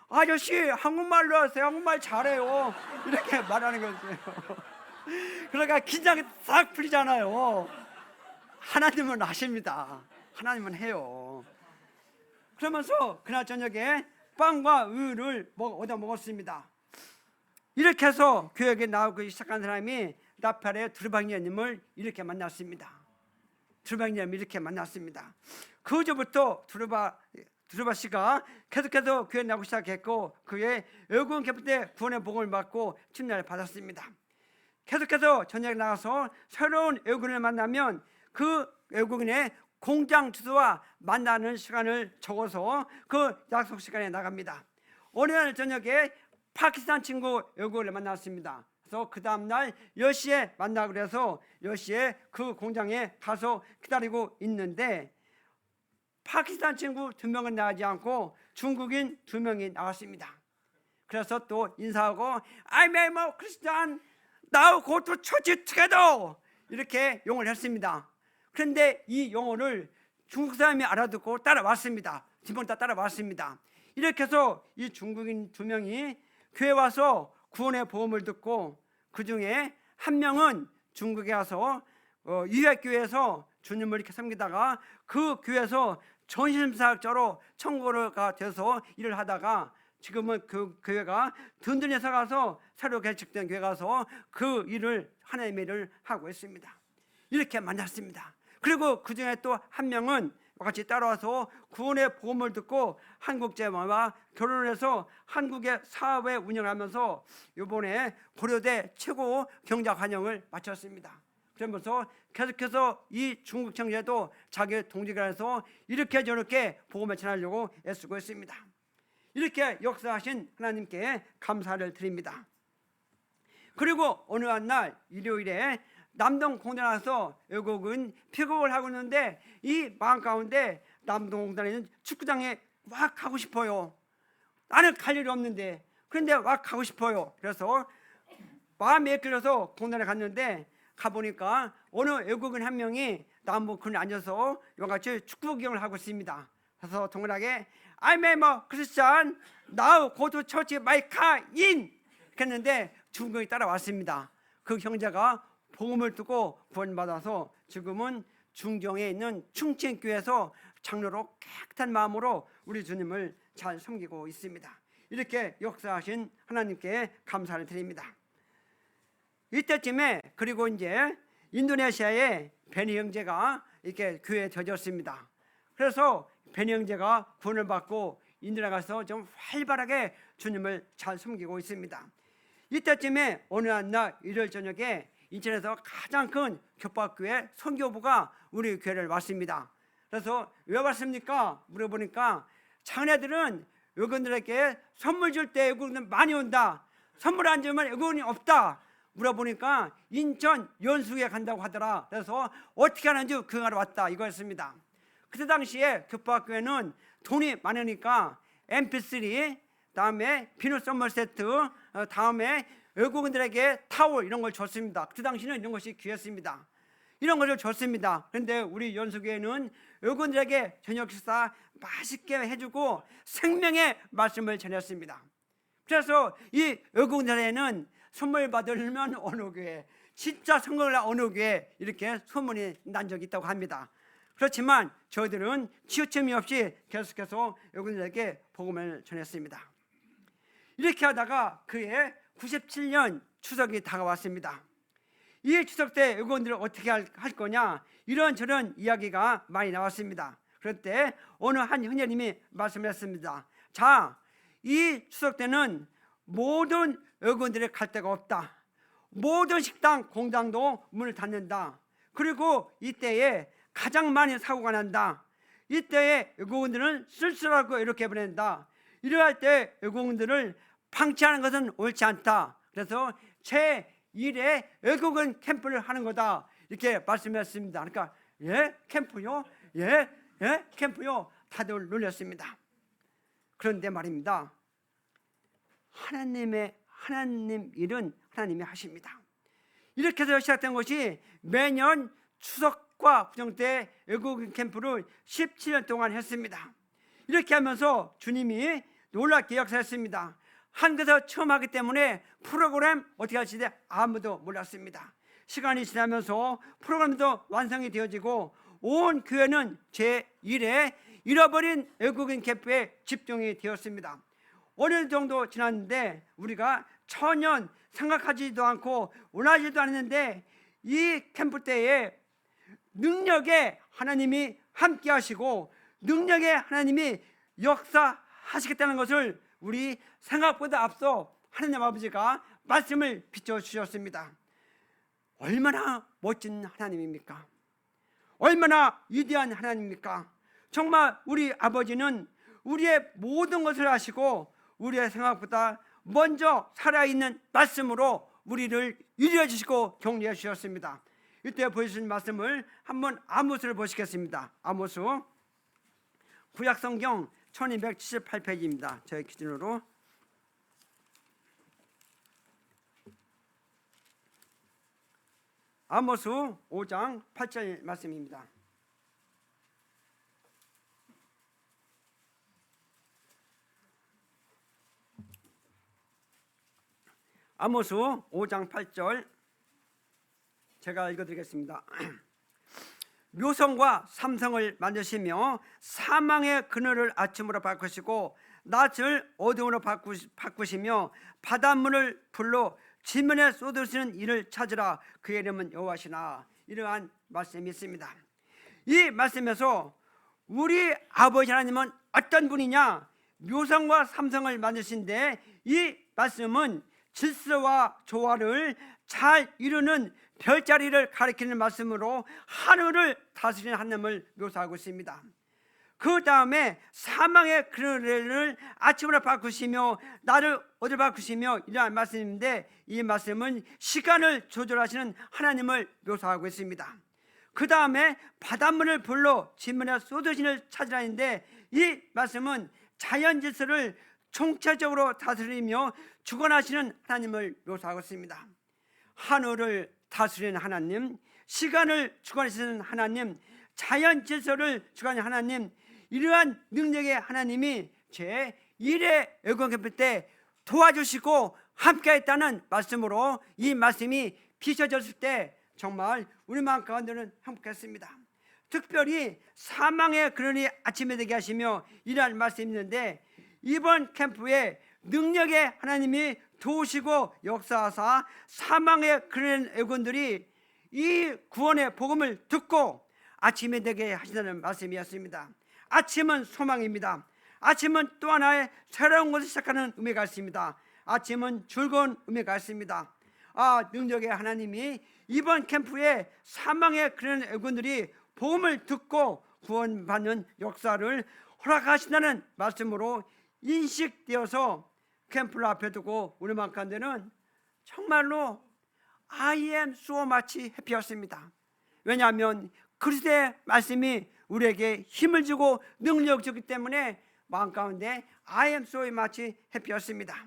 아저씨 한국말로 하세요. 한국말 잘해요. 이렇게 말하는 거예요. 그러니까 긴장이 싹 풀리잖아요. 하나님은 아십니다. 하나님은 해요. 그러면서 그날 저녁에 빵과 우유를 얻어 먹었습니다. 이렇게 해서 교회에 나오기 시작한 사람이 나팔의 두루박녀님을 이렇게 만났습니다. 두루박녀님 이렇게 만났습니다. 그 주부터 두루바 씨가 계속해서 교회에 나오기 시작했고 그의 외국인 개표 때 구원의 복음을 받고 침례를 받았습니다. 계속해서 전역에 나가서 새로운 외국인을 만나면 그 외국인의 공장 주소와 만나는 시간을 적어서 그 약속 시간에 나갑니다. 어느 날 저녁에 파키스탄 친구 외국인을 만났습니다. 그래서 그 다음날 10시에 만나고 그래서 10시에 그 공장에 가서 기다리고 있는데 파키스탄 친구 2명은 나가지 않고 중국인 2명이 나왔습니다. 그래서 또 인사하고 I'm a Christian, now go to church together 이렇게 용어를 했습니다. 그런데 이 용어를 중국 사람이 알아듣고 따라왔습니다. 지금 다 따라왔습니다. 이렇게 해서 이 중국인 2명이 교회 와서 구원의 복음을 듣고 그 중에 한 명은 중국에 가서 유해교회에서 주님을 이렇게 섬기다가 그 교회에서 전심사역자로 청구가 돼서 일을 하다가 지금은 그 교회가 든든히 서가서 새로 개척된 교회 가서 그 일을 하나님의 일을 하고 있습니다. 이렇게 만났습니다. 그리고 그 중에 또 한 명은 같이 따라와서 구원의 복음을 듣고 한국 제마와 결혼을 해서 한국의 사회 운영하면서 이번에 고려대 최고 경작 환영을 마쳤습니다. 그러면서 계속해서 이 중국 청년도 자기 동지가 해서 이렇게 저렇게 복음을 전하려고 애쓰고 있습니다. 이렇게 역사하신 하나님께 감사를 드립니다. 그리고 어느 한 날 일요일에 남동공단에 와서 외국은 픽업을 하고 있는데 이 마음 가운데 남동공단에 있는 축구장에 막 가고 싶어요. 나는 갈 일이 없는데 그런데 막 가고 싶어요. 그래서 마음에 끌려서 공단에 갔는데 가보니까 어느 외국인 한 명이 나무꾼에 앉아서 이같이 축구 구경을 하고 있습니다. 그래서 동일하게 I'm a Christian, now go to church my car in 했는데 중국이 따라왔습니다. 그 형제가 복음을 듣고 구원받아서 지금은 중정에 있는 충칭교회에서 장로로 깨끗한 마음으로 우리 주님을 잘 섬기고 있습니다. 이렇게 역사하신 하나님께 감사를 드립니다. 이때쯤에 그리고 이제 인도네시아의 베니 형제가 이렇게 교회에 져졌습니다. 그래서 베니 형제가 구원을 받고 인도에 가서 좀 활발하게 주님을 잘 섬기고 있습니다. 이때쯤에 어느 한 날 일요일 저녁에 인천에서 가장 큰 교파교회 선교부가 우리 교회를 왔습니다. 그래서 왜 왔습니까? 물어보니까 자네들은 외국인들에게 선물 줄 때 외국인들 많이 온다. 선물 안 주면 외국인이 없다. 물어보니까 인천 연수에 간다고 하더라. 그래서 어떻게 하는지 구경하러 왔다 이거였습니다. 그때 당시에 교파교회는 돈이 많으니까 MP3, 다음에 비누 선물 세트, 다음에 외국인들에게 타월 이런 걸 줬습니다. 그때 당시는 이런 것이 귀했습니다. 이런 것을 줬습니다. 그런데 우리 연수교회는 외국인들에게 저녁 식사 맛있게 해주고 생명의 말씀을 전했습니다. 그래서 이 외국인들에게는 선물 받으려면 어느 교회, 진짜 성공을 어느 교회 이렇게 소문이 난 적이 있다고 합니다. 그렇지만 저희들은 치우침이 없이 계속해서 외국인들에게 복음을 전했습니다. 이렇게 하다가 그해 97년 추석이 다가왔습니다. 이 추석 때 외국인들을 어떻게 할 거냐 이런저런 이야기가 많이 나왔습니다. 그럴 때 어느 한 형제님이 말씀했습니다. 자, 이 추석 때는 모든 외국인들이 갈 데가 없다. 모든 식당, 공장도 문을 닫는다. 그리고 이때에 가장 많이 사고가 난다. 이때에 외국인들은 쓸쓸하고 이렇게 보낸다. 이러할 때 외국인들을 방치하는 것은 옳지 않다. 그래서 제1회 외국인 캠프를 하는 거다. 이렇게 말씀했습니다. 그러니까 예? 캠프요? 예? 캠프요? 다들 놀랐습니다. 그런데 말입니다. 하나님 일은 하나님이 하십니다. 이렇게 해서 시작된 것이 매년 추석과 구정 때 외국인 캠프를 17년 동안 했습니다. 이렇게 하면서 주님이 놀랍게 역사했습니다. 한국에서 처음 하기 때문에 프로그램 어떻게 할지 아무도 몰랐습니다. 시간이 지나면서 프로그램도 완성이 되어지고 온 교회는 제1회 잃어버린 외국인 캠프에 집중이 되었습니다. 5년 정도 지났는데 우리가 전혀 생각하지도 않고 원하지도 않았는데 이 캠프 때에 능력에 하나님이 함께 하시고 능력에 하나님이 역사하시겠다는 것을 우리 생각보다 앞서 하나님 아버지가 말씀을 비춰주셨습니다. 얼마나 멋진 하나님입니까? 얼마나 위대한 하나님입니까? 정말 우리 아버지는 우리의 모든 것을 아시고 우리의 생각보다 먼저 살아있는 말씀으로 우리를 위로해 주시고 격려해 주셨습니다. 이때 보여주신 말씀을 한번 아모스를 보시겠습니다. 아모스 구약성경 1278페이지입니다. 저희 기준으로 아모스 5장 8절 말씀입니다. 아모스 5장 8절 제가 읽어드리겠습니다. 묘성과 삼성을 만드시며 사망의 그늘을 아침으로 바꾸시고 낯을 어둠으로 바꾸시며 바닷물을 불로 지면에 쏟으시는 이를 찾으라. 그의 이름은 여호와시나. 이러한 말씀이 있습니다. 이 말씀에서 우리 아버지 하나님은 어떤 분이냐? 묘성과 삼성을 만드신데 이 말씀은 질서와 조화를 잘 이루는 별자리를 가리키는 말씀으로 하늘을 다스리는 하나님을 묘사하고 있습니다. 그 다음에 사망의 그늘을 아침으로 바꾸시며 나를 어디로 바꾸시며 이러한 말씀인데 이 말씀은 시간을 조절하시는 하나님을 묘사하고 있습니다. 그 다음에 바닷물을 불러 지면에 쏟으시는 찾으라는데 이 말씀은 자연 질서를 총체적으로 다스리며 주관하시는 하나님을 묘사하고 있습니다. 하늘을 다스리는 하나님, 시간을 주관하시는 하나님, 자연 질서를 주관하는 하나님, 이러한 능력의 하나님이 제1회 외국 캠프 때 도와주시고 함께했다는 말씀으로 이 말씀이 비춰졌을 때 정말 우리 마음 가운데는 행복했습니다. 특별히 사망의 근원이 아침에 되게 하시며 이러한 말씀이 있는데, 이번 캠프에 능력의 하나님이 도우시고 역사하사 사망의 근원 애군들이 이 구원의 복음을 듣고 아침에 되게 하신다는 말씀이었습니다. 아침은 소망입니다. 아침은 또 하나의 새로운 것을 시작하는 의미가 있습니다. 아침은 즐거운 의미가 있습니다. 능력의 하나님이 이번 캠프에 사망의 그런 애군들이 복음을 듣고 구원받는 역사를 허락하신다는 말씀으로 인식되어서 캠프를 앞에 두고 우리 마음가운데는 정말로 I am so much happy였습니다. 왜냐하면 그리스도의 말씀이 우리에게 힘을 주고 능력을 주기 때문에 마음 가운데 I am so much happy였습니다.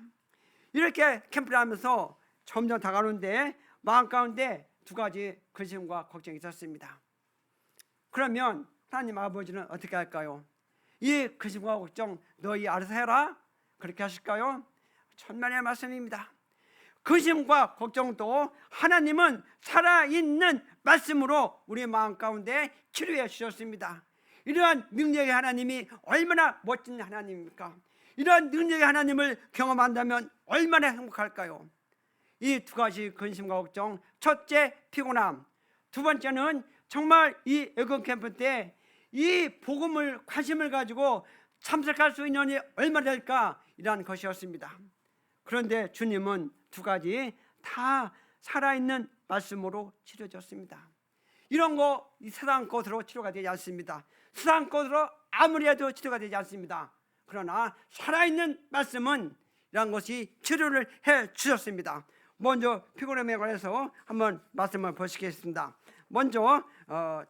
이렇게 캠프를 하면서 점점 다가오는데 마음 가운데 두 가지 근심과 걱정이 있었습니다. 그러면 하나님 아버지는 어떻게 할까요? 이 근심과 걱정 너희 알아서 해라, 그렇게 하실까요? 천만의 말씀입니다. 근심과 걱정도 하나님은 살아있는 말씀으로 우리 마음 가운데 치료해 주셨습니다. 이러한 능력의 하나님이 얼마나 멋진 하나님입니까? 이러한 능력의 하나님을 경험한다면 얼마나 행복할까요? 이 두 가지 근심과 걱정, 첫째 피곤함, 두 번째는 정말 이 애국 캠프 때 이 복음을 관심을 가지고 참석할 수 있는 이 얼마 될까, 이러한 것이었습니다. 그런데 주님은 두 가지 다 살아있는 말씀으로 치료졌습니다. 이런 거 이 세상 것으로 치료가 되지 않습니다. 세상 것으로 아무리 해도 치료가 되지 않습니다. 그러나 살아있는 말씀은 이런 것이 치료를 해 주셨습니다. 먼저 피곤함에 관해서 한번 말씀을 보시겠습니다. 먼저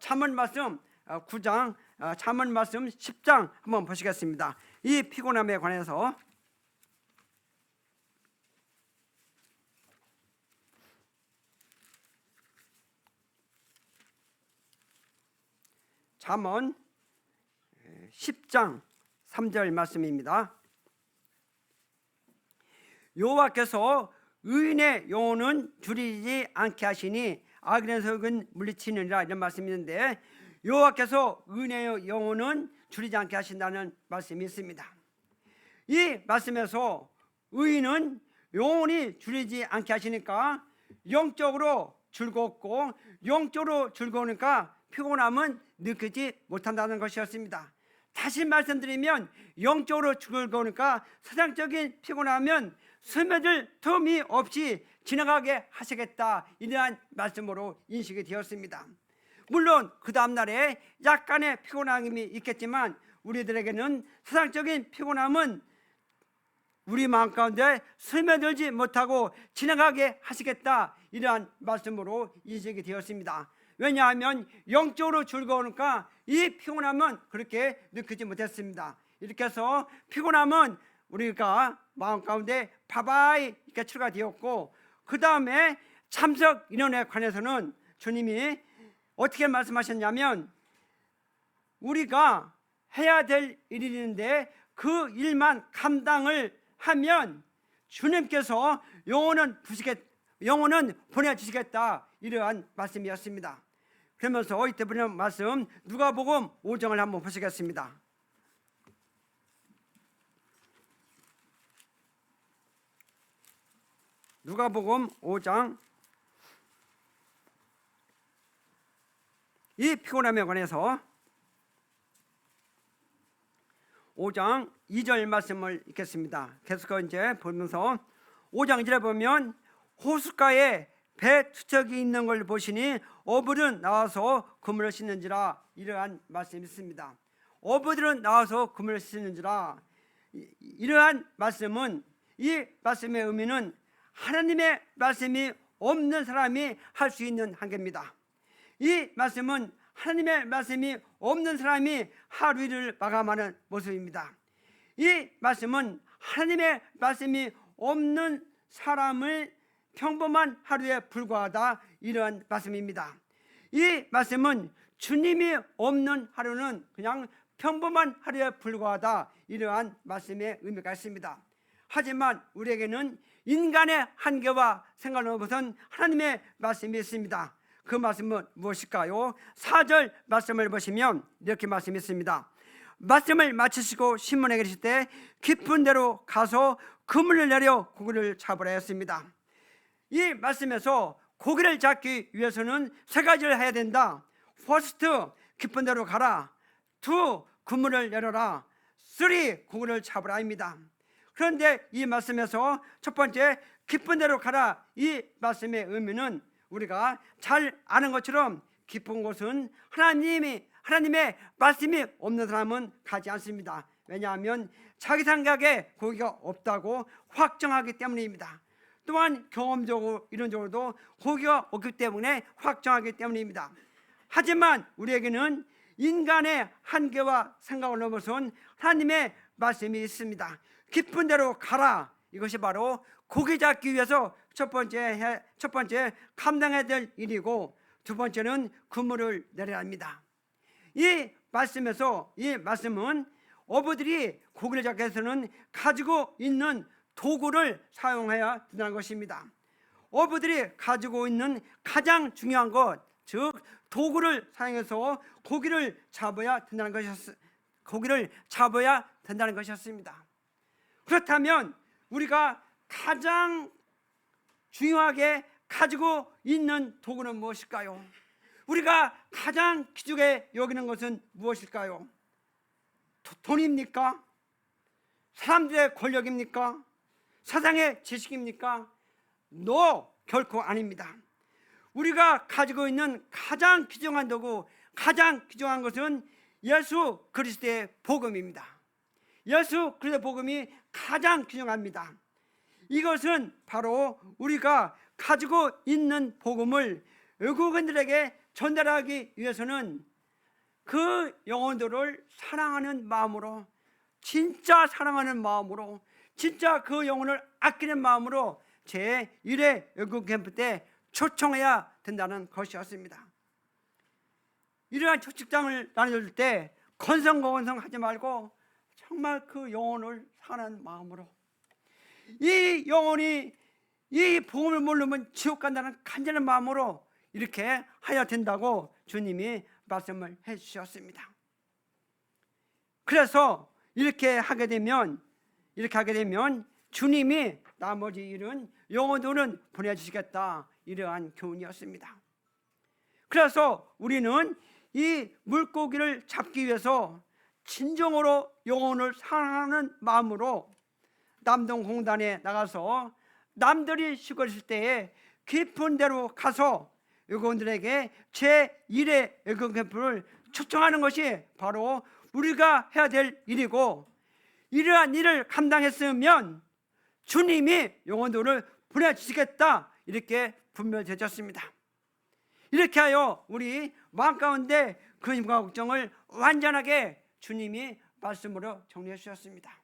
잠언 말씀 9장, 잠언 말씀 10장 한번 보시겠습니다. 이 피곤함에 관해서 잠언 10장 3절 말씀입니다. 여호와께서 의인의 영혼은 줄이지 않게 하시니 악인의 속은 물리치느니라, 이런 말씀이 있는데, 여호와께서 의인의 영혼은 줄이지 않게 하신다는 말씀이 있습니다. 이 말씀에서 의인은 영혼이 줄이지 않게 하시니까 영적으로 즐겁고, 영적으로 즐거우니까 피곤함은 느끼지 못한다는 것이었습니다. 다시 말씀드리면 영적으로 즐거우니까 세상적인 피곤함은 스며들 틈이 없이 지나가게 하시겠다, 이러한 말씀으로 인식이 되었습니다. 물론 그 다음날에 약간의 피곤함이 있겠지만 우리들에게는 세상적인 피곤함은 우리 마음 가운데 스며들지 못하고 지나가게 하시겠다, 이러한 말씀으로 인식이 되었습니다. 왜냐하면 영적으로 즐거우니까 이 피곤함은 그렇게 느끼지 못했습니다. 이렇게 해서 피곤함은 우리가 마음 가운데 바바이 이렇게 치료가 되었고, 그 다음에 참석 인원에 관해서는 주님이 어떻게 말씀하셨냐면, 우리가 해야 될 일이 있는데 그 일만 감당을 하면 주님께서 영혼은 보내주시겠다, 이러한 말씀이었습니다. 그러면서 이때 보는 말씀 누가복음 5장을 한번 보시겠습니다. 누가복음 5장, 이 피곤함에 관해서 5장 2절 말씀을 읽겠습니다. 계속 이제 보면서 5장 2절에 보면, 호숫가에 배 투척이 있는 걸 보시니 어부들은 나와서 그물을 씻는지라, 이러한 말씀이 있습니다. 어부들은 나와서 그물을 씻는지라, 이러한 말씀은, 이 말씀의 의미는 하나님의 말씀이 없는 사람이 할 수 있는 한계입니다. 이 말씀은 하나님의 말씀이 없는 사람이 하루 일을 마감하는 모습입니다. 이 말씀은 하나님의 말씀이 없는 사람을 평범한 하루에 불과하다, 이러한 말씀입니다. 이 말씀은 주님이 없는 하루는 그냥 평범한 하루에 불과하다, 이러한 말씀의 의미가 있습니다. 하지만 우리에게는 인간의 한계와 상관없는 하나님의 말씀이 있습니다. 그 말씀은 무엇일까요? 4절 말씀을 보시면 이렇게 말씀이 있습니다. 말씀을 마치시고 신문에 계실 때 깊은 데로 가서 그물을 내려 고기를 잡으라 했습니다. 이 말씀에서 고기를 잡기 위해서는 세 가지를 해야 된다. First, 깊은 데로 가라. 2, 그물을 내려라. 3, 고기를 잡으라입니다. 그런데 이 말씀에서 첫 번째 깊은 데로 가라, 이 말씀의 의미는 우리가 잘 아는 것처럼 깊은 곳은 하나님의 말씀이 없는 사람은 가지 않습니다. 왜냐하면 자기 생각에 고기가 없다고 확정하기 때문입니다. 또한 경험적으로 이론적으로도 고기가 없기 때문에 확정하기 때문입니다. 하지만 우리에게는 인간의 한계와 생각을 넘어선 하나님의 말씀이 있습니다. 깊은 데로 가라, 이것이 바로 고기 잡기 위해서 첫 번째 감당해야 될 일이고, 두 번째는 그물을 내려야 합니다. 이 말씀은 어부들이 고기를 잡기 위해서는 가지고 있는 도구를 사용해야 된다는 것입니다. 어부들이 가지고 있는 가장 중요한 것, 즉 도구를 사용해서 고기를 잡아야 된다는 것이었습니다. 그렇다면 우리가 가장 중요하게 가지고 있는 도구는 무엇일까요? 우리가 가장 귀중하게 여기는 것은 무엇일까요? 돈입니까? 사람들의 권력입니까? 세상의 지식입니까? No, 결코 아닙니다. 우리가 가지고 있는 가장 귀중한 도구, 가장 귀중한 것은 예수 그리스도의 복음입니다. 예수 그리스도의 복음이 가장 귀중합니다. 이것은 바로 우리가 가지고 있는 복음을 외국인들에게 전달하기 위해서는 그 영혼들을 사랑하는 마음으로, 진짜 사랑하는 마음으로, 진짜 그 영혼을 아끼는 마음으로 제1회 외국 캠프 때 초청해야 된다는 것이었습니다. 이러한 초청장을 나눠줄 때 건성건성 하지 말고 정말 그 영혼을 사랑하는 마음으로, 이 영혼이 이 복음을 모르면 지옥 간다는 간절한 마음으로 이렇게 해야 된다고 주님이 말씀을 해주셨습니다. 그래서 이렇게 하게 되면 주님이 나머지 일은 영혼들은 보내주시겠다, 이러한 교훈이었습니다. 그래서 우리는 이 물고기를 잡기 위해서 진정으로 영혼을 사랑하는 마음으로 남동공단에 나가서 남들이 쉬고 있을 때에 깊은 데로 가서 외국인들에게 제1회 외국 캠프를 초청하는 것이 바로 우리가 해야 될 일이고, 이러한 일을 감당했으면 주님이 영혼들을 보내주시겠다, 이렇게 분별되었습니다. 이렇게 하여 우리 마음 가운데 근심과 걱정을 완전하게 주님이 말씀으로 정리해 주셨습니다.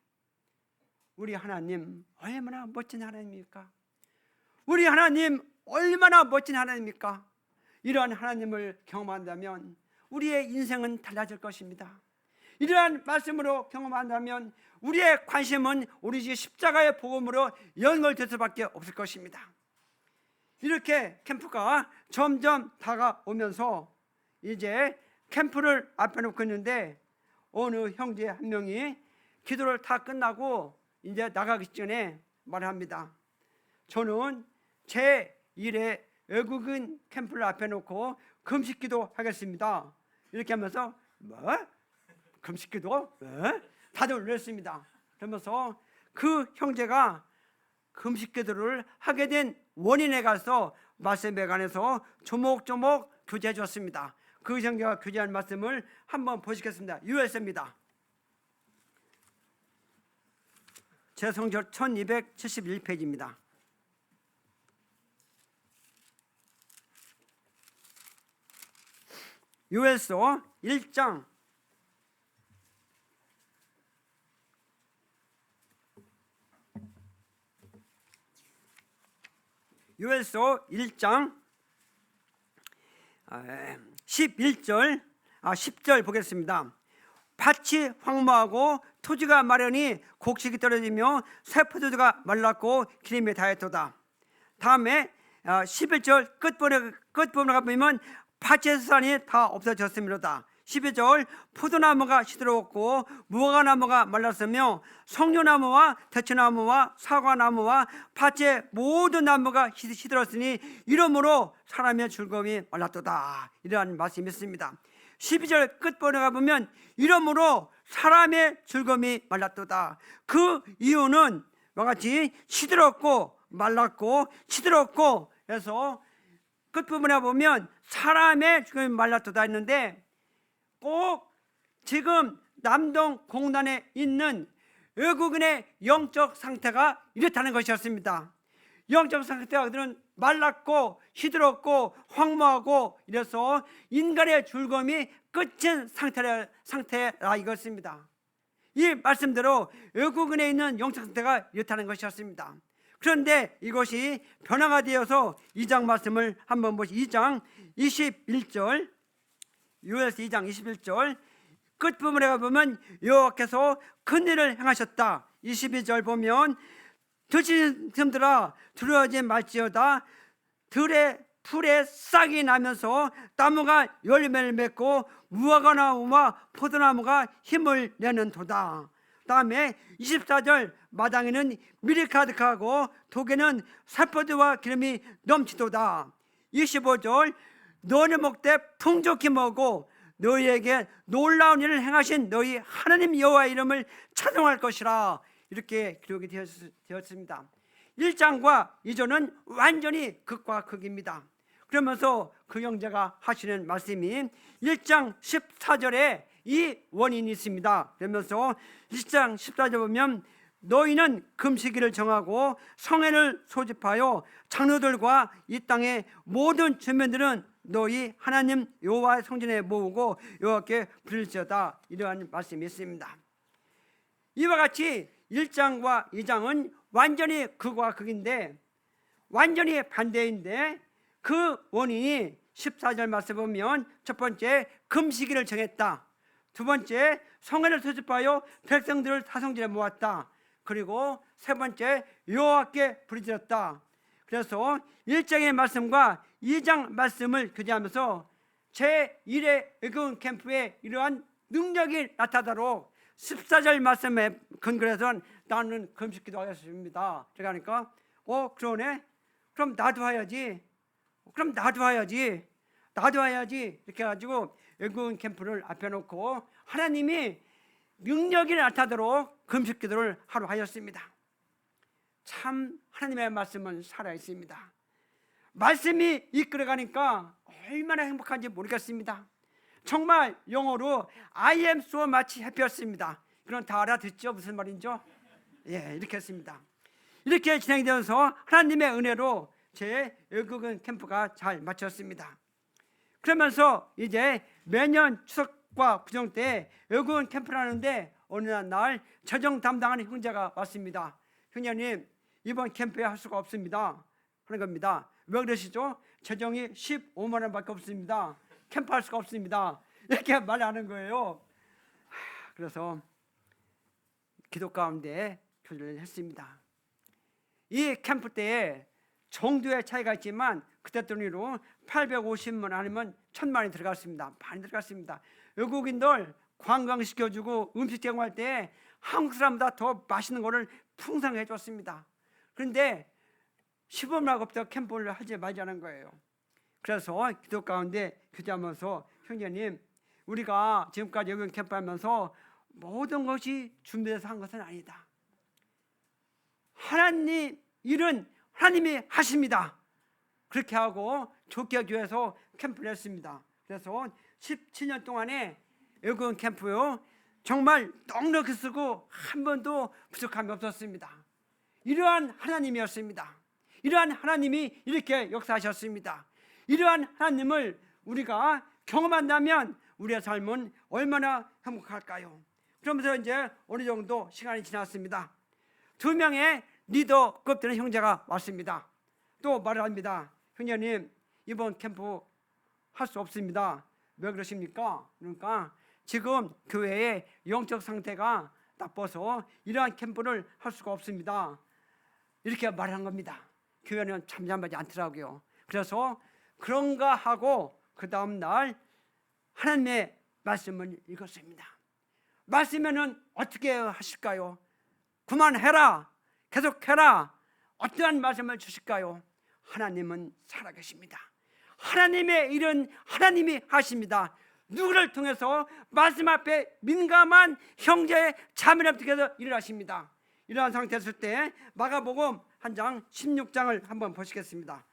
우리 하나님 얼마나 멋진 하나님입니까? 우리 하나님 얼마나 멋진 하나님입니까? 이러한 하나님을 경험한다면 우리의 인생은 달라질 것입니다. 이러한 말씀으로 경험한다면 우리의 관심은 오로지 십자가의 복음으로 연결될 수밖에 없을 것입니다. 이렇게 캠프가 점점 다가오면서 이제 캠프를 앞에 놓고 있는데, 어느 형제 한 명이 기도를 다 끝나고 이제 나가기 전에 말합니다. 저는 제1회 외국인 캠프를 앞에 놓고 금식기도 하겠습니다. 이렇게 하면서 뭐? 금식기도? 다들 놀랐습니다. 그러면서 그 형제가 금식기도를 하게 된 원인에 가서 말씀에 관해서 조목조목 교제해 줬습니다. 그 형제가 교제한 말씀을 한번 보시겠습니다. 유엘서입니다. 제성절 1271페이지입니다. 요엘서 1장 10절 보겠습니다. 밭이 황무하고 토지가 마르니 곡식이 떨어지며 새 포도주가 말랐고 기름이 다했도다. 다음에 11절 끝부분에 가보면 파채산이 다 없어졌습니다. 12절 포도나무가 시들었고 무화과나무가 말랐으며 석류나무와 대추나무와 사과나무와 밭의 모든 나무가 시들었으니 이러므로 사람의 즐거움이 말랐도다. 이러한 말씀이 있습니다. 12절 끝부분에 가보면 이러므로 사람의 즐거움이 말랐도다. 그 이유는 뭐같이 시들었고 말랐고 시들었고 해서 끝부분에 보면 사람의 즐거움이 말랐도다 했는데 꼭 지금 남동 공단에 있는 외국인의 영적 상태가 이렇다는 것이었습니다. 영적 상태가 그들은 말랐고 시들었고 황무하고 이래서 인간의 즐거움이 끝인 상태라 이것입니다. 이 말씀대로 외국인에 있는 영적 상태가 이렇다는 것이었습니다. 그런데 이것이 변화가 되어서 2장 말씀을 한번 보시죠. 2장 21절 요엘서 2장 21절 끝부분에 가보면 여호와께서 큰일을 행하셨다. 22절 보면 드신 틈들아 두려워하지 말지어다. 들의 풀에 싹이 나면서 나무가 열매를 맺고 무화과나무와 포도나무가 힘을 내는 도다. 다음에 24절 마당에는 밀이 가득하고 독에는 살포도와 기름이 넘치도다. 25절 너희 목대 풍족히 먹고 너희에게 놀라운 일을 행하신 너희 하나님 여호와의 이름을 찬송할 것이라. 이렇게 기록이 되었습니다. 1장과 2장은 완전히 극과 극입니다. 그러면서 그 형제가 하시는 말씀이 1장 14절에 이 원인이 있습니다. 그러면서 1장 14절 보면 너희는 금식일을 정하고 성회를 소집하여 장로들과 이 땅의 모든 주민들은 너희 하나님 여호와의 성전에 모으고 여호와께 부를지어다. 이러한 말씀이 있습니다. 이와 같이 1장과 2장은 완전히 극과 극인데 완전히 반대인데 그 원인이 14절 말씀 보면 첫 번째 금식일을 정했다. 두 번째 성회를 소집하여 백성들을 사성전에 모았다. 그리고 세 번째 여호와께 부르짖었다. 그래서 1장의 말씀과 2장 말씀을 교제하면서 제1회 애굽 캠프에 이러한 능력이 나타나도록 14절 말씀에 근거해서 나는 금식기도 하였습니다. 제가 하니까 그러네? 그럼 나도 해야지. 이렇게 해가지고 애굽 캠프를 앞에 놓고 하나님이 능력이 나타나도록 금식기도를 하루 하였습니다. 참 하나님의 말씀은 살아있습니다. 말씀이 이끌어가니까 얼마나 행복한지 모르겠습니다. 정말 영어로 I am so much happy였습니다. 그럼 다 알아듣죠? 무슨 말인죠? 이렇게 했습니다. 이렇게 진행되면서 하나님의 은혜로 제 외국인 캠프가 잘 마쳤습니다. 그러면서 이제 매년 추석과 구정 때 외국인 캠프를 하는데 어느 날 재정 담당하는 형제가 왔습니다. 형제님, 이번 캠프에 할 수가 없습니다 하는 겁니다. 왜 그러시죠? 재정이 15만 원밖에 없습니다. 캠프 할 수가 없습니다. 이렇게 말하는 거예요. 그래서 기도 가운데 교제를 했습니다. 이 캠프 때에 정도의 차이가 있지만 그때 돈으로 850만 아니면 1000만 원이 들어갔습니다. 많이 들어갔습니다. 외국인들 관광시켜주고 음식 제공할 때 한국 사람보다 더 맛있는 거를 풍성해 줬습니다. 그런데 15만 원부터 캠프를 하지 말자는 거예요. 그래서 기도 가운데 교제하면서 형제님, 우리가 지금까지 여기 캠프하면서 모든 것이 준비돼서 한 것은 아니다. 하나님 일은 하나님이 하십니다. 그렇게 하고 좋게 교회에서 캠프를 했습니다. 그래서 17년 동안에 외국인 캠프요 정말 넉넉히 쓰고 한 번도 부족함이 없었습니다. 이러한 하나님이었습니다. 이러한 하나님이 이렇게 역사하셨습니다. 이러한 하나님을 우리가 경험한다면 우리의 삶은 얼마나 행복할까요? 그러면서 이제 어느 정도 시간이 지났습니다. 2명의 리더급 되는 형제가 왔습니다. 또 말을 합니다. 형제님, 이번 캠프 할 수 없습니다. 왜 그러십니까? 그러니까 지금 교회의 영적 상태가 나빠서 이러한 캠프를 할 수가 없습니다. 이렇게 말한 겁니다. 교회는 잠잠하지 않더라고요. 그래서 그런가 하고 그 다음 날 하나님의 말씀을 읽었습니다. 말씀에는 어떻게 하실까요? 그만해라, 계속해라. 어떠한 말씀을 주실까요? 하나님은 살아계십니다. 하나님의 일은 하나님이 하십니다. 누구를 통해서? 말씀 앞에 민감한 형제의 자매를 통해서 일을 하십니다. 이러한 상태였을 때 마가복음 한 장 16장을 한번 보시겠습니다.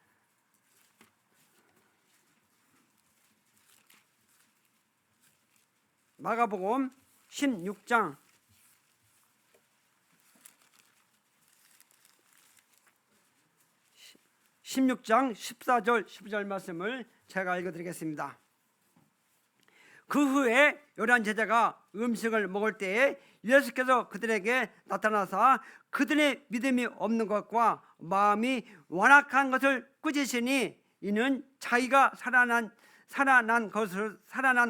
마가복음 16장 14절 15절 말씀을 제가 읽어드리겠습니다. 그 후에 11 제자가 음식을 먹을 때에 예수께서 그들에게 나타나사 그들의 믿음이 없는 것과 마음이 완악한 것을 꾸짖으시니 이는 자기가 살아난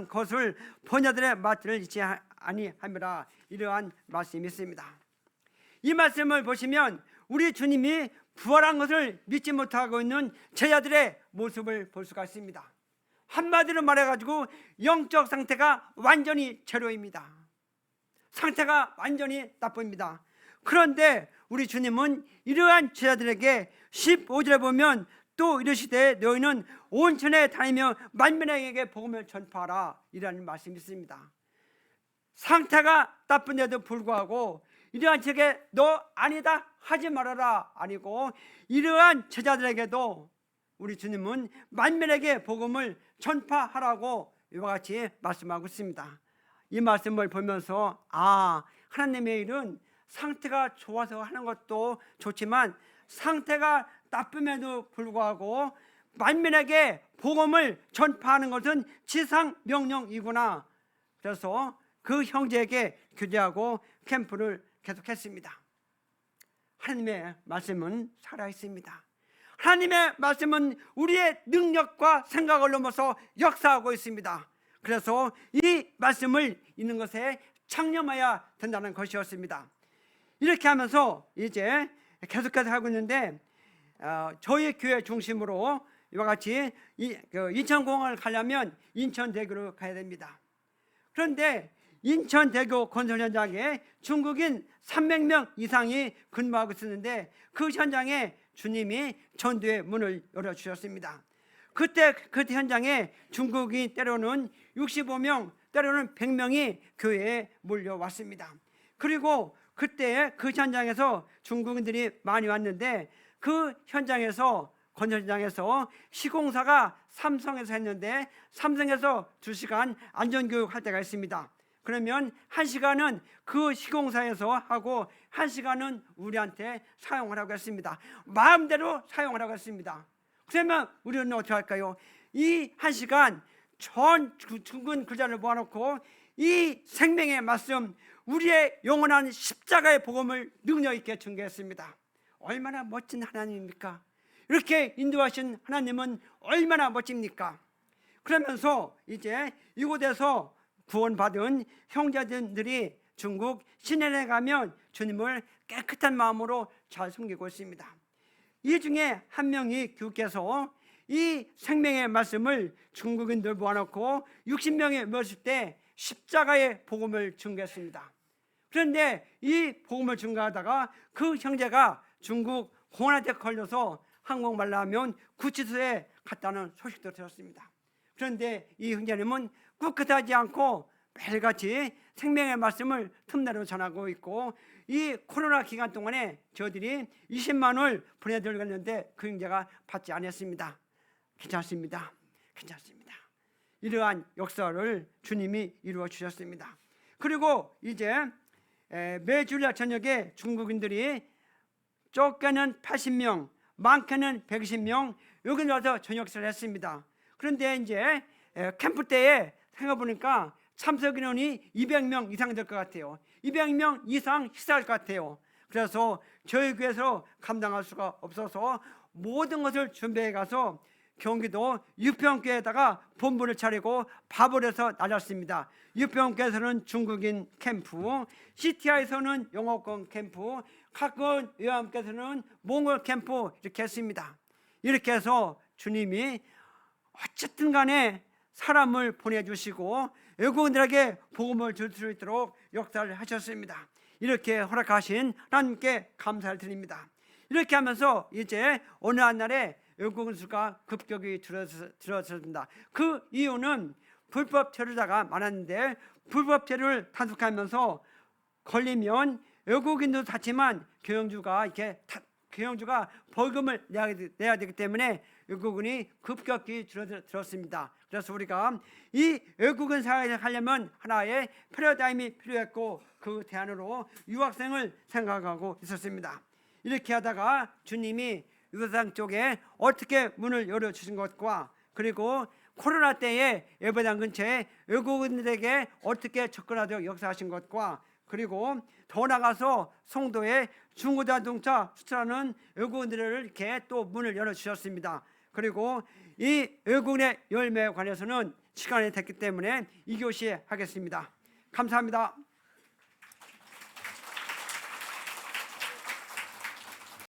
것을 본자들의 말씀을 잊지 아니함이라. 이러한 말씀이 있습니다. 이 말씀을 보시면 우리 주님이 부활한 것을 믿지 못하고 있는 제자들의 모습을 볼 수가 있습니다. 한마디로 말해가지고 영적 상태가 완전히 제로입니다. 상태가 완전히 나쁩니다. 그런데 우리 주님은 이러한 제자들에게 15절에 보면 또 이르시되 너희는 온천에 다니며 만민에게 복음을 전파하라. 이라는 말씀이 있습니다. 상태가 나쁜데도 불구하고 이러한 제게 너 아니다 하지 말아라 아니고 이러한 제자들에게도 우리 주님은 만민에게 복음을 전파하라고 이와 같이 말씀하고 있습니다. 이 말씀을 보면서 하나님의 일은 상태가 좋아서 하는 것도 좋지만 상태가 나쁨에도 불구하고 만민에게 복음을 전파하는 것은 지상 명령이구나. 그래서 그 형제에게 교제하고 캠프를 계속했습니다. 하나님의 말씀은 살아있습니다. 하나님의 말씀은 우리의 능력과 생각을 넘어서 역사하고 있습니다. 그래서 이 말씀을 읽는 것에 창념해야 된다는 것이었습니다. 이렇게 하면서 이제 계속해서 하고 있는데 저희 교회 중심으로 이와 같이 인천공항을 가려면 인천대교로 가야 됩니다. 그런데 인천대교 건설 현장에 중국인 300명 이상이 근무하고 있었는데 그 현장에 주님이 전도의 문을 열어주셨습니다. 그때 현장에 중국인 때로는 65명 때로는 100명이 교회에 몰려왔습니다. 그리고 그때 그 현장에서 중국인들이 많이 왔는데 그 현장에서 건설 현장에서 시공사가 삼성에서 했는데 삼성에서 2시간 안전교육 할 때가 있습니다. 그러면 1시간은 그 시공사에서 하고 1시간은 우리한테 사용하라고 했습니다. 마음대로 사용하라고 했습니다. 그러면 우리는 어떻게 할까요? 이 1시간 전 중근 글자를 모아놓고 이 생명의 말씀, 우리의 영원한 십자가의 복음을 능력 있게 전개했습니다. 얼마나 멋진 하나님입니까? 이렇게 인도하신 하나님은 얼마나 멋집니까? 그러면서 이제 이곳에서 구원받은 형제들이 중국 시내에 가면 주님을 깨끗한 마음으로 잘 섬기고 있습니다. 이 중에 한 명이 교께서 이 생명의 말씀을 중국인들 모아놓고 60명이 모였을 때 십자가의 복음을 전개했습니다. 그런데 이 복음을 전개하다가 그 형제가 중국 공안한테 걸려서 한국말로 하면 구치소에 갔다는 소식도 들었습니다. 그런데 이 형제님은 꿋꿋하지 않고 매일같이 생명의 말씀을 틈내로 전하고 있고 이 코로나 기간 동안에 저들이 20만 원을 보내드렸는데 그 형제가 받지 않았습니다. 괜찮습니다. 이러한 역사를 주님이 이루어 주셨습니다. 그리고 이제 매주일 저녁에 중국인들이 적게는 80명, 많게는 120명 여기 와서 저녁식사를 했습니다. 그런데 이제 캠프 때에 생각해보니까 참석 인원이 200명 이상 될 것 같아요. 200명 이상 식사할 것 같아요. 그래서 저희 교회에서 감당할 수가 없어서 모든 것을 준비해 가서 경기도 유평교에다가 본부를 차리고 밥을 해서 나눴습니다. 유평교에서는 중국인 캠프, CTI에서는 영어권 캠프, 가까운 외함께서는 몽골 캠프 이렇게 했습니다. 이렇게 해서 주님이 어쨌든 간에 사람을 보내주시고 외국인들에게 복음을 줄 수 있도록 역사를 하셨습니다. 이렇게 허락하신 하나님께 감사를 드립니다. 이렇게 하면서 이제 어느 한 날에 외국인 수가 급격히 줄어들었습니다. 그 이유는 불법 체류자가 많았는데 불법 체류를 단속하면서 걸리면 외국인도 다치만 교영주가 벌금을 내야 되기 때문에 외국인이 급격히 줄어들었습니다. 그래서 우리가 이 외국인 사회에 하려면 하나의 패러다임이 필요했고 그 대안으로 유학생을 생각하고 있었습니다. 이렇게 하다가 주님이 유대당 쪽에 어떻게 문을 열어주신 것과 그리고 코로나 때에 예배당 근처에 외국인들에게 어떻게 접근하도록 역사하신 것과 그리고 더 나가서 송도에 중고자동차 수출하는 외국인들을 이렇게 또 문을 열어주셨습니다. 그리고 이 외국인의 열매에 관해서는 시간이 됐기 때문에 2교시 하겠습니다. 감사합니다.